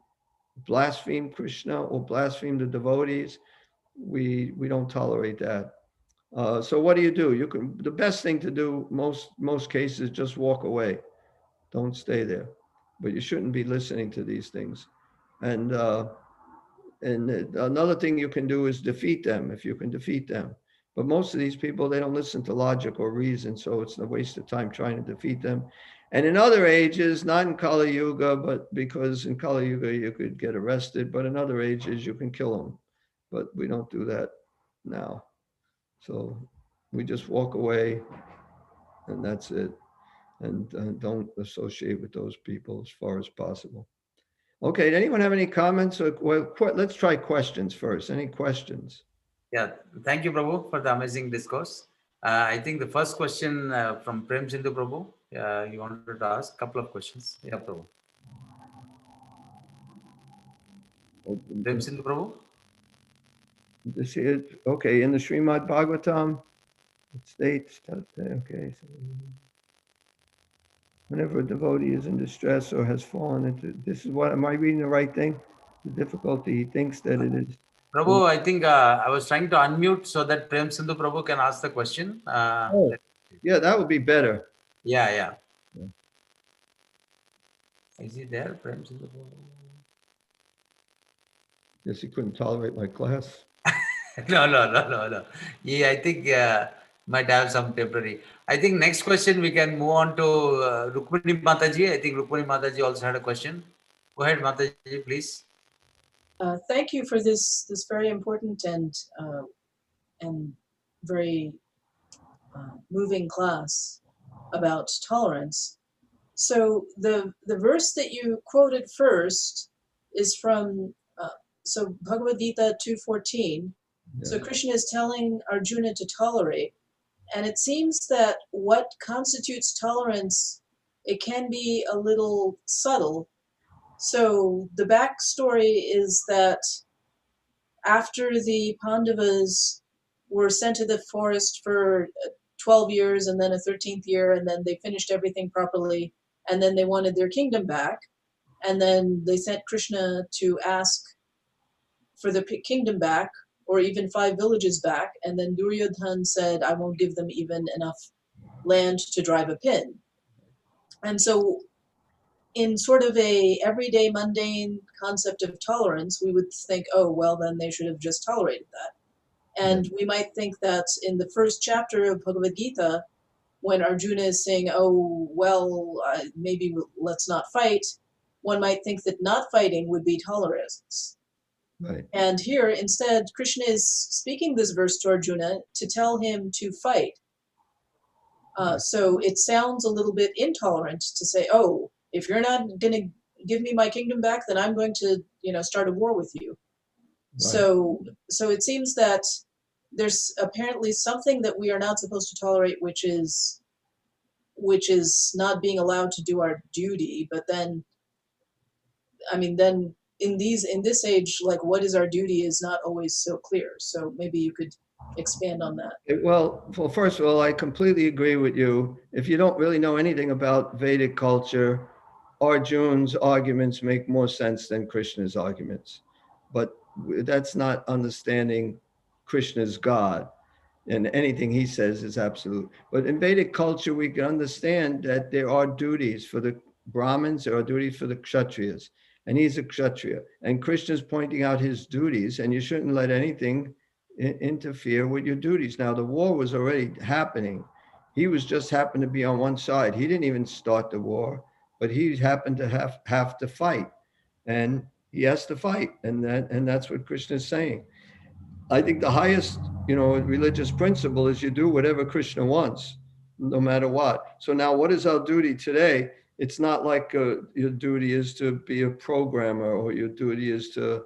blaspheme Krishna or blaspheme the devotees. We don't tolerate that. So what do? The best thing to do most cases, just walk away. Don't stay there. But you shouldn't be listening to these things. And another thing you can do is defeat them if you can defeat them. But most of these people, they don't listen to logic or reason, so it's a waste of time trying to defeat them. And in other ages, not in Kali Yuga, but because in Kali Yuga you could get arrested, but in other ages you can kill them. But we don't do that now. So we just walk away, and that's it. And don't associate with those people as far as possible. Okay, did anyone have any comments? Well, let's try questions first. Any questions? Yeah, thank you, Prabhu, for the amazing discourse. I think the first question from Prem Sindhu Prabhu, you wanted to ask a couple of questions. Yeah, Prabhu. Prem Sindhu Prabhu? This is, okay, in the Srimad Bhagavatam, it states that, okay, so whenever a devotee is in distress or has fallen into, this is what, am I reading the right thing? The difficulty, he thinks that it is. Prabhu, I think I was trying to unmute so that Prem Sindhu Prabhu can ask the question. Yeah, that would be better. Yeah. Is he there, Prem Sindhu Prabhu? Yes, he couldn't tolerate my class. No. Yeah, I think might have some temporary. I think next question we can move on to Rukmini Mataji. I think Rukmini Mataji also had a question. Go ahead, Mataji, please. Thank you for this very important and very moving class about tolerance. So the verse that you quoted first is from so Bhagavad Gita 2:14. Yeah. So Krishna is telling Arjuna to tolerate, and it seems that what constitutes tolerance, it can be a little subtle. So the backstory is that after the Pandavas were sent to the forest for 12 years and then a 13th year, and then they finished everything properly, and then they wanted their kingdom back, and then they sent Krishna to ask for the kingdom back, or even 5 villages back, and then Duryodhan said, I won't give them even enough land to drive a pin. And so in sort of a everyday mundane concept of tolerance, we would think, oh, well, then they should have just tolerated that. And we might think that in the first chapter of Bhagavad Gita, when Arjuna is saying, oh, well, maybe let's not fight, one might think that not fighting would be tolerance. Right. And here, instead, Krishna is speaking this verse to Arjuna to tell him to fight. So it sounds a little bit intolerant to say, oh, if you're not going to give me my kingdom back, then I'm going to, start a war with you. Right. So it seems that there's apparently something that we are not supposed to tolerate, which is not being allowed to do our duty. But then, then in this age, like what is our duty is not always so clear. So maybe you could expand on that. Well, first of all, I completely agree with you. If you don't really know anything about Vedic culture, Arjuna's arguments make more sense than Krishna's arguments. But that's not understanding Krishna's God. And anything he says is absolute. But in Vedic culture, we can understand that there are duties for the Brahmins, there are duties for the Kshatriyas. And he's a Kshatriya. And Krishna's pointing out his duties, and you shouldn't let anything interfere with your duties. Now, the war was already happening. He was just happened to be on one side. He didn't even start the war, but he happened to have to fight. And he has to fight. And that's what Krishna is saying. I think the highest, religious principle is you do whatever Krishna wants, no matter what. So now what is our duty today? It's not like your duty is to be a programmer or your duty is to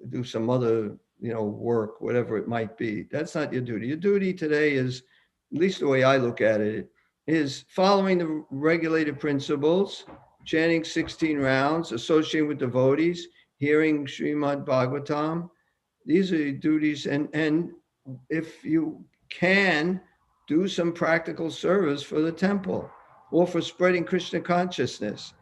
do some other work, whatever it might be. That's not your duty. Your duty today is, at least the way I look at it, is following the regulated principles, chanting 16 rounds, associating with devotees, hearing Srimad Bhagavatam. These are your duties. And if you can, do some practical service for the temple or for spreading Krishna consciousness.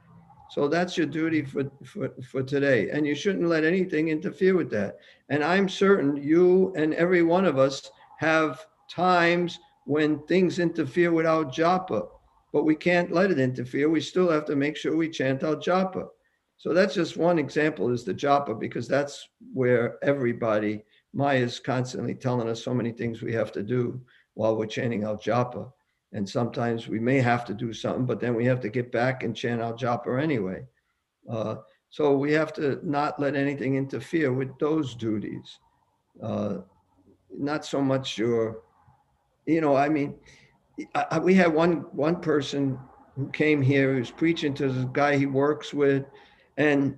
So that's your duty for today. And you shouldn't let anything interfere with that. And I'm certain you and every one of us have times when things interfere with our japa, but we can't let it interfere. We still have to make sure we chant our japa. So that's just one example, is the japa, because that's where everybody, Maya is constantly telling us so many things we have to do while we're chanting our japa. And sometimes we may have to do something, but then we have to get back and chant our japa anyway. So we have to not let anything interfere with those duties. Not so much your, I mean, we had one person who came here, who was preaching to this guy he works with, and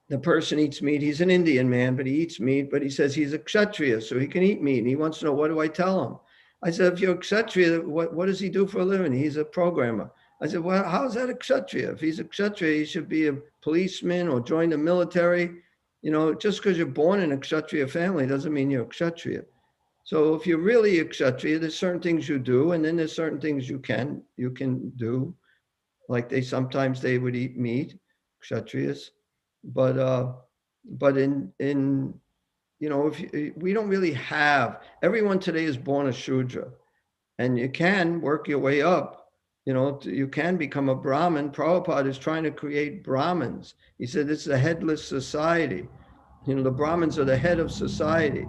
the person eats meat. He's an Indian man, but he eats meat, but he says he's a kshatriya, so he can eat meat. And he wants to know, what do I tell him? I said, if you're a kshatriya, what does he do for a living? He's a programmer. I said, well, how is that a kshatriya? If he's a kshatriya, he should be a policeman or join the military. Just because you're born in a kshatriya family doesn't mean you're a kshatriya. So if you're really a kshatriya, there's certain things you do, and then there's certain things you can do. Like sometimes they would eat meat, kshatriyas. But if we don't really have, everyone today is born a Shudra, and you can work your way up. You can become a Brahmin. Prabhupada is trying to create Brahmins. He said this is a headless society. The Brahmins are the head of society.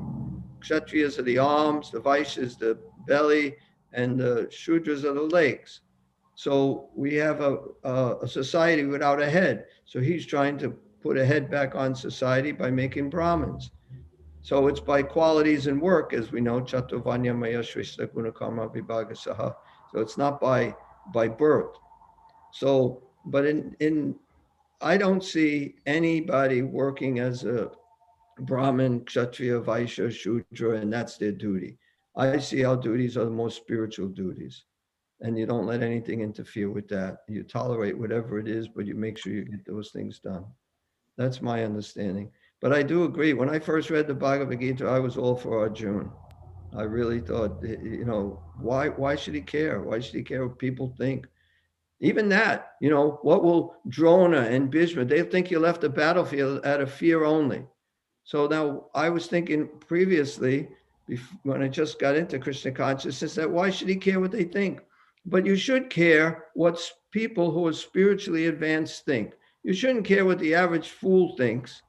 Kshatriyas are the arms, the Vaishyas the belly, and the Shudras are the legs. So we have a society without a head. So he's trying to put a head back on society by making Brahmins. So it's by qualities and work, as we know, Chaturvanya Maya Shrishta Guna Karma Vibhagasaha. So it's not by birth. So, but I don't see anybody working as a Brahmin, Kshatriya, Vaishya, Shudra, and that's their duty. I see our duties are the most spiritual duties. And you don't let anything interfere with that. You tolerate whatever it is, but you make sure you get those things done. That's my understanding. But I do agree. When I first read the Bhagavad Gita, I was all for Arjuna. I really thought, why should he care? Why should he care what people think? Even that, what will Drona and Bhishma, they think you left the battlefield out of fear only. So now I was thinking previously, when I just got into Krishna consciousness, that why should he care what they think? But you should care what people who are spiritually advanced think. You shouldn't care what the average fool thinks.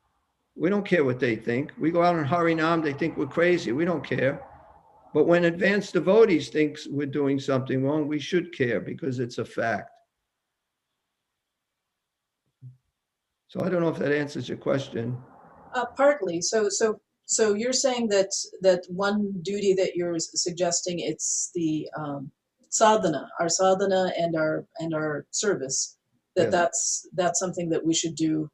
We don't care what they think. We go out in Harinam, they think we're crazy. We don't care. But when advanced devotees think we're doing something wrong, we should care because it's a fact. So I don't know if that answers your question. Partly. So you're saying that one duty that you're suggesting, it's the sadhana, our sadhana and our service. Yes. That's something that we should do,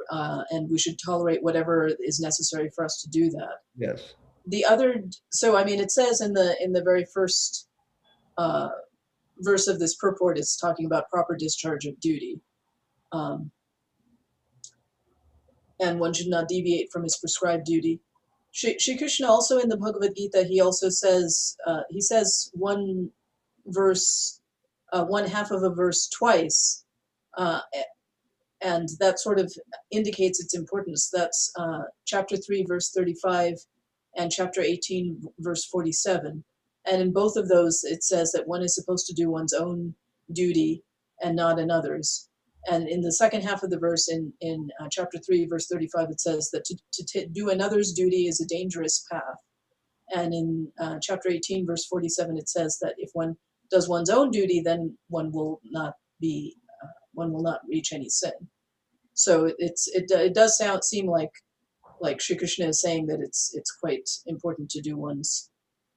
and we should tolerate whatever is necessary for us to do that. Yes. The other, so I mean, it says in the very first verse of this purport, it's talking about proper discharge of duty. And one should not deviate from his prescribed duty. Shri Krishna also in the Bhagavad Gita, he also says, he says one verse, one half of a verse twice, and that sort of indicates its importance. That's chapter 3, verse 35, and chapter 18, verse 47. And in both of those, it says that one is supposed to do one's own duty and not another's. And in the second half of the verse, in chapter 3, verse 35, it says that to do another's duty is a dangerous path. And in chapter 18, verse 47, it says that if one does one's own duty, then one will not reach any sin. So it does seem like Shri Krishna is saying that it's quite important to do one's.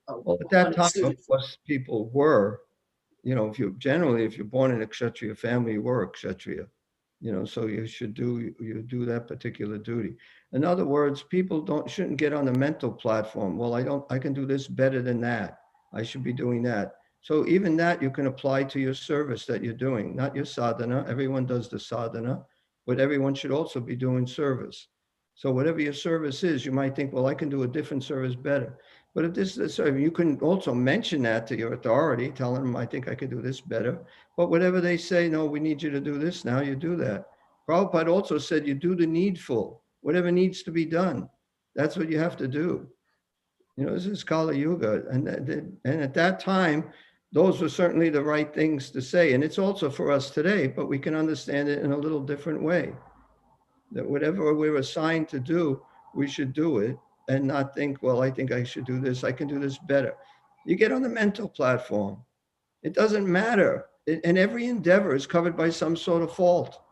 Well, at that time, most people were. If you're born in a Kshatriya family, you were a Kshatriya. So you do that particular duty. In other words, people shouldn't get on the mental platform. Well, I can do this better than that. I should be doing that. So even that you can apply to your service that you're doing, not your sadhana. Everyone does the sadhana, but everyone should also be doing service. So whatever your service is, you might think, well, I can do a different service better. But if this is, you can also mention that to your authority, telling them, I think I could do this better. But whatever they say, no, we need you to do this now, you do that. Prabhupada also said, you do the needful, whatever needs to be done. That's what you have to do. This is Kali Yuga. And at that time, those were certainly the right things to say. And it's also for us today, but we can understand it in a little different way. That whatever we're assigned to do, we should do it and not think, well, I think I should do this. I can do this better. You get on the mental platform. It doesn't matter. And every endeavor is covered by some sort of fault.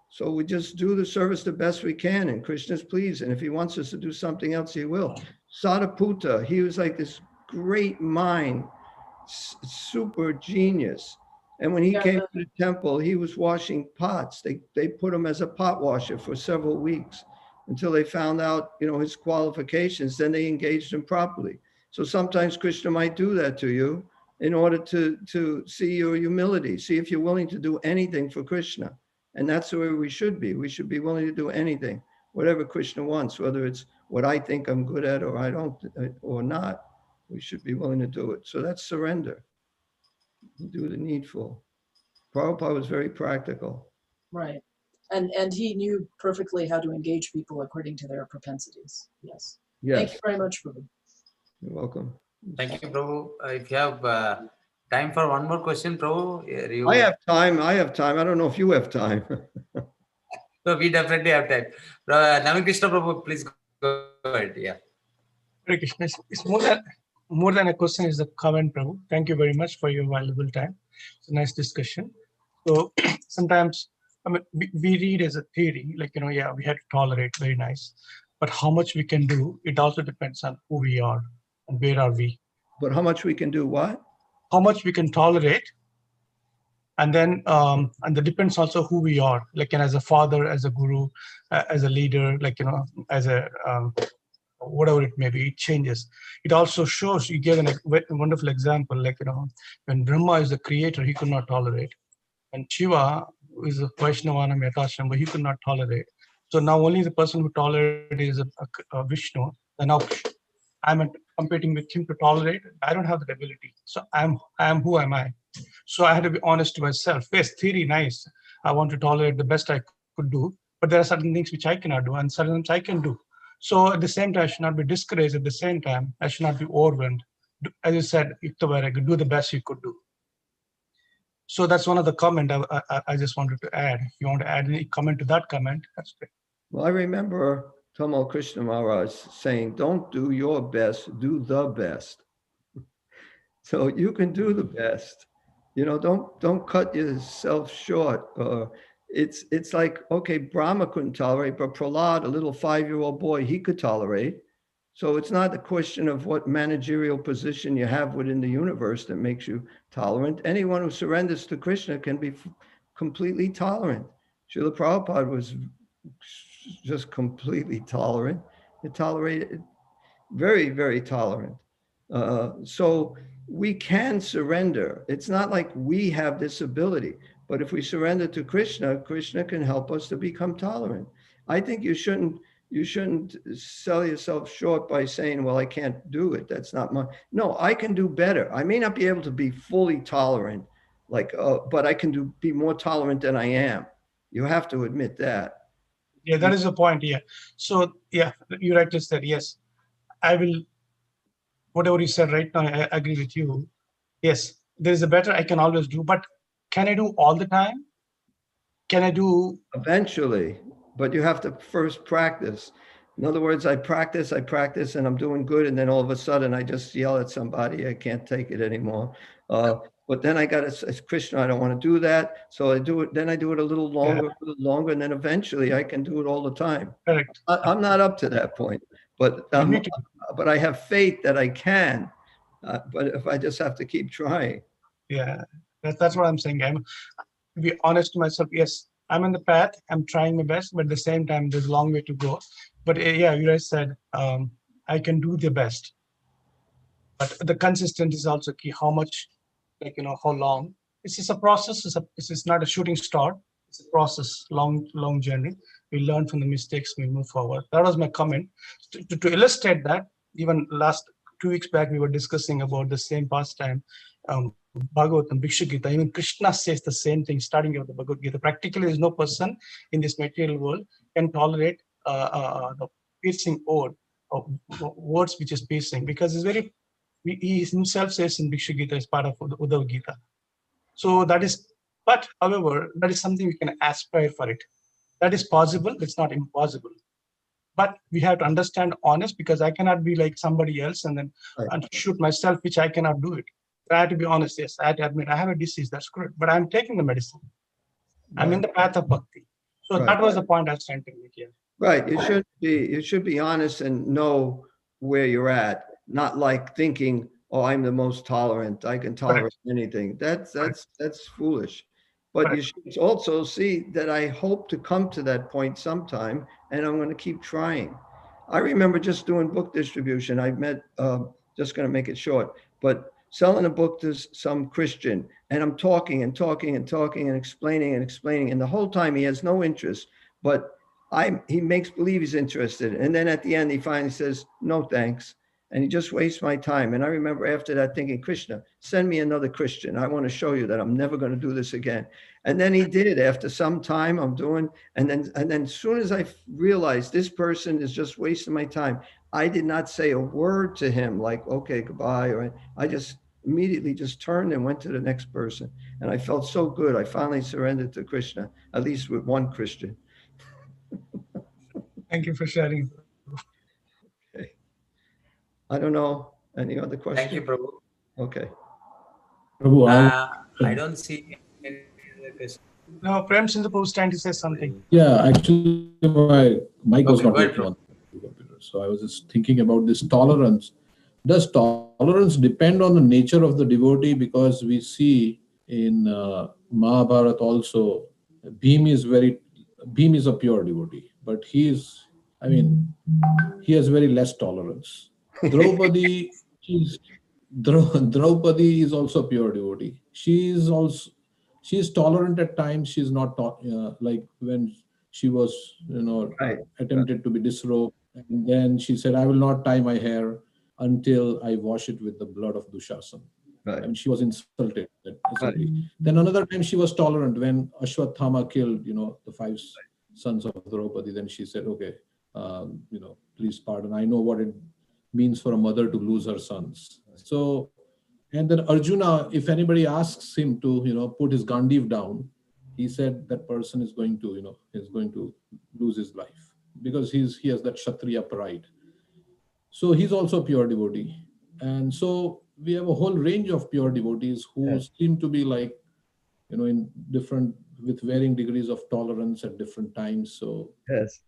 So we just do the service the best we can, and Krishna's pleased. And if he wants us to do something else, he will. Sadaputta, he was like this great mind, super genius. And when he came to the temple, he was washing pots. They put him as a pot washer for several weeks until they found out, his qualifications. Then they engaged him properly. So sometimes Krishna might do that to you in order to see your humility, see if you're willing to do anything for Krishna. And that's the way we should be. We should be willing to do anything, whatever Krishna wants, whether it's what I think I'm good at or I don't, or not. We should be willing to do it. So that's surrender. Do the needful. Prabhupada was very practical. Right. And he knew perfectly how to engage people according to their propensities. Yes. Thank you very much, Prabhu. You're welcome. Thank you, Prabhu. If you have time for one more question, Prabhu. I have time. I don't know if you have time. So we definitely have time. Hare Krishna, Prabhu, please go ahead. Yeah. Hare Krishna. It's more than a question, is a comment, Prabhu. Thank you very much for your valuable time. It's a nice discussion. So sometimes, we read as a theory, like, we have to tolerate, very nice. But how much we can do, it also depends on who we are and where are we. But how much we can do what? How much we can tolerate. And then, and it depends also who we are, like, as a father, as a guru, as a leader, like, as a, whatever it may be, it changes. It also shows, you gave a wonderful example, like, when Brahma is the creator, he could not tolerate. And Shiva is a Vaishnavana Metashram, but he could not tolerate. So now only the person who tolerates is a Vishnu. And now I'm competing with him to tolerate. I don't have that ability. So who am I? So I had to be honest to myself. Yes, theory, nice. I want to tolerate the best I could do, but there are certain things which I cannot do and certain things I can do. So at the same time, I should not be discouraged. At the same time, I should not be overwhelmed. As you said, do the best you could do. So that's one of the comment I just wanted to add. If you want to add any comment to that comment, that's great. Well, I remember Tamal Krishna Maharaj saying, don't do your best, do the best. So you can do the best. Don't cut yourself short. It's like, okay, Brahma couldn't tolerate, but Prahlad, a little 5-year-old boy, he could tolerate. So it's not the question of what managerial position you have within the universe that makes you tolerant. Anyone who surrenders to Krishna can be completely tolerant. Srila Prabhupada was just completely tolerant. He tolerated, very, very tolerant. So we can surrender. It's not like we have this ability, but if we surrender to Krishna, Krishna can help us to become tolerant. I think you shouldn't sell yourself short by saying, well, I can't do it. That's not my, no, I can do better. I may not be able to be fully tolerant, but I can be more tolerant than I am. You have to admit that. Yeah, that is the point. Yeah. So yeah, you rightly said, yes, I will, whatever you said right now, I agree with you. Yes, there is a better I can always do, but can I do all the time? Can I do? Eventually, but you have to first practice. In other words, I practice, and I'm doing good. And then all of a sudden I just yell at somebody, I can't take it anymore. But then I got to say, Krishna, I don't want to do that. So I do it, then I do it a little longer, and then eventually I can do it all the time. Correct. I'm not up to that point, but I have faith that I can. But if I just have to keep trying. Yeah, that's what I'm saying. I'm to be honest to myself. Yes, I'm on the path. I'm trying my best, but at the same time, there's a long way to go. But yeah, you guys said I can do the best, but the consistency is also key. How much, like, how long? It's just a process. It's not a shooting star. It's a process, long journey. We learn from the mistakes. We move forward. That was my comment. To illustrate that, even last 2 weeks back, we were discussing about the same pastime, Bhagavatam, Bhikshu Gita. Even Krishna says the same thing, starting with the Bhagavad Gita. Practically, there is no person in this material world can tolerate the piercing word, or words which is piercing, because it's very. He himself says in Bhikshu Gita is part of the Uddhava Gita. So that is, but however, that is something we can aspire for it. That is possible. It's not impossible. But we have to understand honest, because I cannot be like somebody else and then shoot myself, which I cannot do it. I have to be honest. Yes, I have to admit I have a disease. That's correct. But I'm taking the medicine. I'm in the path of bhakti. So that was the point I was trying to make here. Right. You should be honest and know where you're at, not like thinking, oh, I'm the most tolerant. I can tolerate anything. That's foolish. But you should also see that I hope to come to that point sometime, and I'm going to keep trying. I remember just doing book distribution. I met, just going to make it short, but selling a book to some Christian, and I'm talking and talking and talking and explaining, and the whole time he has no interest, but he makes believe he's interested. And then at the end, he finally says, no, thanks. And he just wastes my time. And I remember after that thinking, Krishna, send me another Christian. I want to show you that I'm never going to do this again. And then he did. After some time I'm doing, and then as soon as I realized this person is just wasting my time, I did not say a word to him like, okay, goodbye. Or I just immediately just turned and went to the next person. And I felt so good. I finally surrendered to Krishna, at least with one Christian. Thank you for sharing. Okay. I don't know. Any other questions? Thank you, Prabhu. Okay. Prabhu, I don't see any other questions. No, Prem Sindhu was trying to say something. Yeah, actually, my mic was not ahead, working on the computer. So I was just thinking about this tolerance. Does tolerance depend on the nature of the devotee? Because we see in Mahabharata also, Bhim is a pure devotee, but he has very less tolerance. Draupadi is also a pure devotee. She is tolerant at times. She's not like when she was attempted to be disrobed, and then she said, I will not tie my hair until I wash it with the blood of Dushasana. Right. And she was insulted. Then another time she was tolerant when Ashwathama killed the 5 sons of Draupadi. Then she said, okay, please pardon. I know what it means for a mother to lose her sons. So, and then Arjuna, if anybody asks him to, put his Gandiv down, he said that person is going to, lose his life because he has that Kshatriya pride. So he's also a pure devotee. And so we have a whole range of pure devotees who seem to be like, in different, with varying degrees of tolerance at different times. So yes,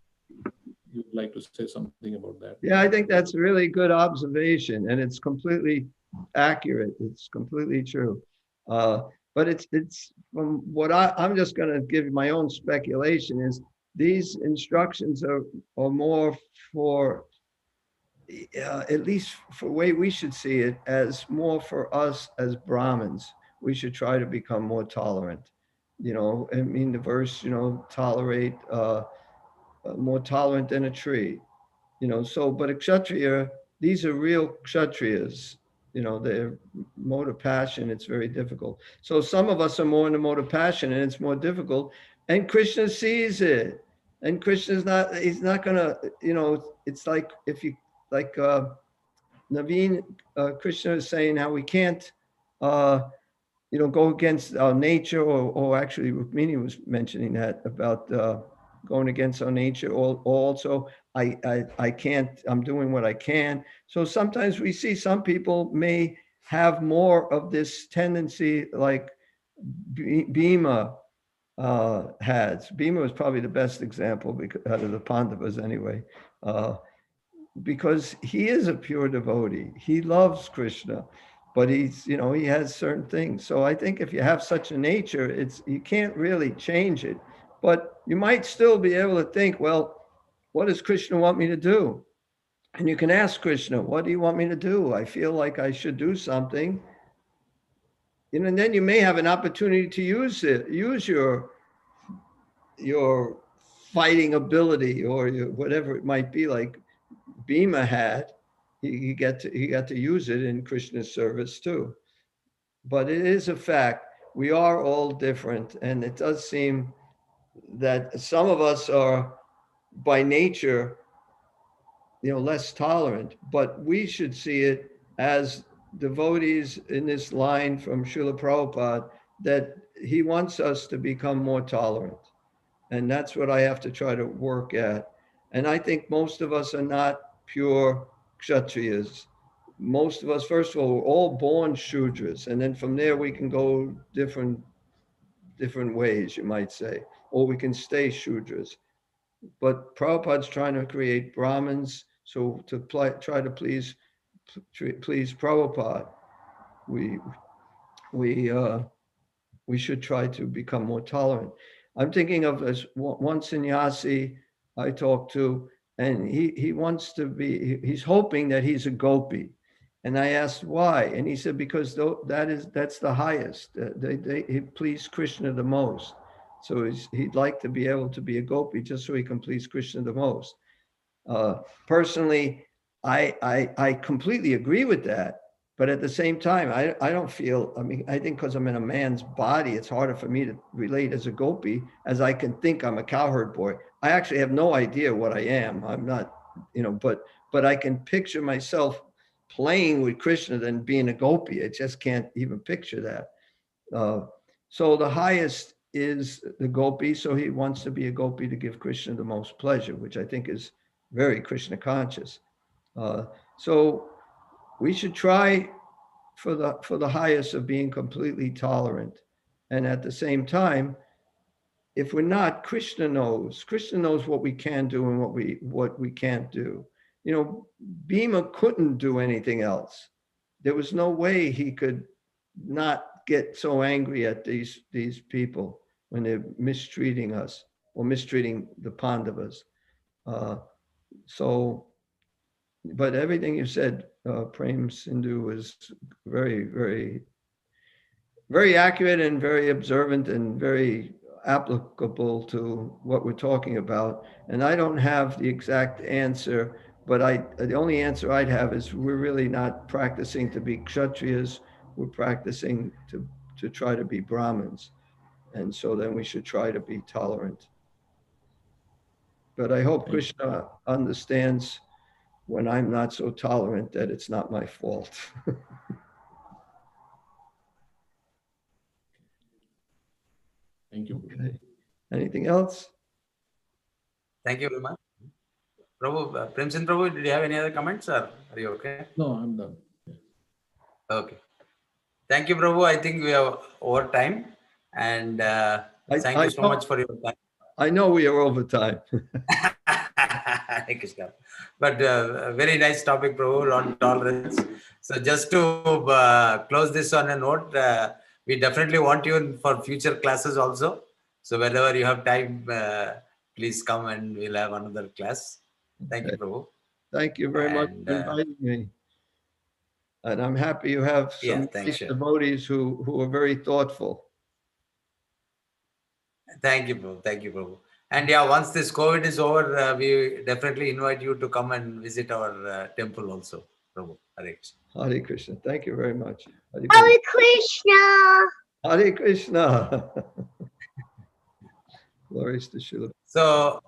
you'd like to say something about that? Yeah, I think that's a really good observation, and it's completely accurate. It's completely true. But it's from what I'm just going to give you my own speculation is these instructions are more for, at least for the way we should see it, as more for us as Brahmins. We should try to become more tolerant. I mean, the verse, tolerate, more tolerant than a tree. But a Kshatriya, these are real Kshatriyas. Their mode of passion, it's very difficult. So some of us are more in the mode of passion and it's more difficult. And Krishna sees it. And Krishna's he's not gonna, it's like Naveen, Krishna is saying how we can't, go against our nature, or actually Rukmini was mentioning that about going against our nature. Also, I can't, I'm doing what I can. So sometimes we see some people may have more of this tendency like Bhima has. Bhima was probably the best example out of the Pandavas anyway, because he is a pure devotee. He loves Krishna, but he's, he has certain things. So I think if you have such a nature, you can't really change it. but you might still be able to think, well, what does Krishna want me to do? And you can ask Krishna, what do you want me to do? I feel like I should do something. And then you may have an opportunity to use your fighting ability, or whatever it might be, like Bhima had. He got to use it in Krishna's service too. But it is a fact, we are all different, and it does seem that some of us are by nature, less tolerant, but we should see it as devotees in this line from Srila Prabhupada, that he wants us to become more tolerant. And that's what I have to try to work at. And I think most of us are not pure Kshatriyas. Most of us, first of all, we're all born Shudras. And then from there, we can go different ways, you might say, or we can stay Shudras. But Prabhupada's trying to create Brahmins. So to try to please Prabhupada, we should try to become more tolerant. I'm thinking of as one sannyasi I talked to, and he wants to be, he's hoping that he's a gopi. And I asked why, and he said, because that's the highest. He pleased Krishna the most. So he'd like to be able to be a gopi just so he can please Krishna the most. Personally, I completely agree with that. But at the same time, I don't feel, I think because I'm in a man's body, it's harder for me to relate as a gopi as I can think I'm a cowherd boy. I actually have no idea what I am. I'm not, but I can picture myself playing with Krishna than being a gopi. I just can't even picture that. So the highest is the gopi. So he wants to be a gopi to give Krishna the most pleasure, which I think is very Krishna conscious. So we should try for the highest of being completely tolerant. And at the same time, if we're not, Krishna knows what we can do and what we can't do. Bhima couldn't do anything else. There was no way he could not get so angry at these people when they're mistreating us or mistreating the Pandavas. But everything you said, Prem Sindhu, was very, very, very accurate and very observant and very applicable to what we're talking about. And I don't have the exact answer, but the only answer I'd have is we're really not practicing to be Kshatriyas. We're practicing to try to be Brahmins. And so then we should try to be tolerant. But I hope Krishna understands when I'm not so tolerant that it's not my fault. Thank you. Okay. Anything else? Thank you very much. Prabhu, Premchand Prabhu, did you have any other comments, or are you okay? No, I'm done. Yeah. Okay. Thank you, Prabhu. I think we are over time. And thank you so much for your time. I know we are over time. Hare Krishna. But very nice topic, Prabhu, on tolerance. So just to close this on a note, we definitely want you for future classes also. So whenever you have time, please come and we'll have another class. Thank you, Prabhu. Thank you very much for inviting me. And I'm happy you have some nice devotees who are very thoughtful. Thank you, Prabhu. Thank you, Prabhu. And yeah, once this COVID is over, we definitely invite you to come and visit our temple also, Prabhu. Hare Krishna. Hare Krishna. Thank you very much. Hare Krishna. Hare Krishna. Glories to Srila. So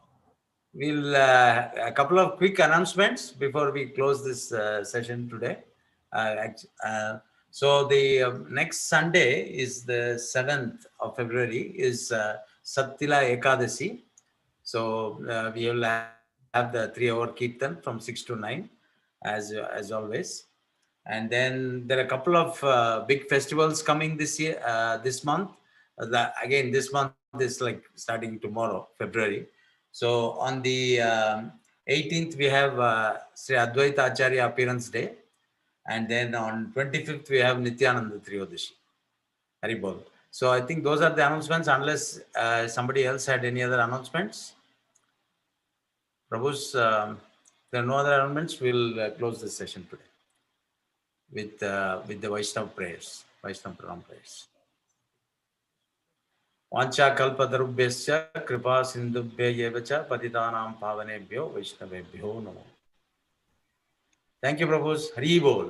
we'll a couple of quick announcements before we close this session today. So the next Sunday is the 7th of February is Sattila Ekadasi. So we will have the 3-hour Kirtan from 6 to 9 as always. And then there are a couple of big festivals coming this year, this month. Again, this month is like starting tomorrow, February. So on the 18th, we have Sri Advaita Acharya Appearance Day. And then on 25th, we have Nityananda Triyodasi. Haribol. So I think those are the announcements, unless somebody else had any other announcements. Prabhu's, there are no other announcements. We'll close this session today with the Vaishnava prayers, Vaishnava Pranam prayers. Vancha kalpatarubhyasya kripa sindhubhya yevacha patitanam pavanebhyo Vaishnavebhyo namo. Thank you, Prabhus. Hari Bol.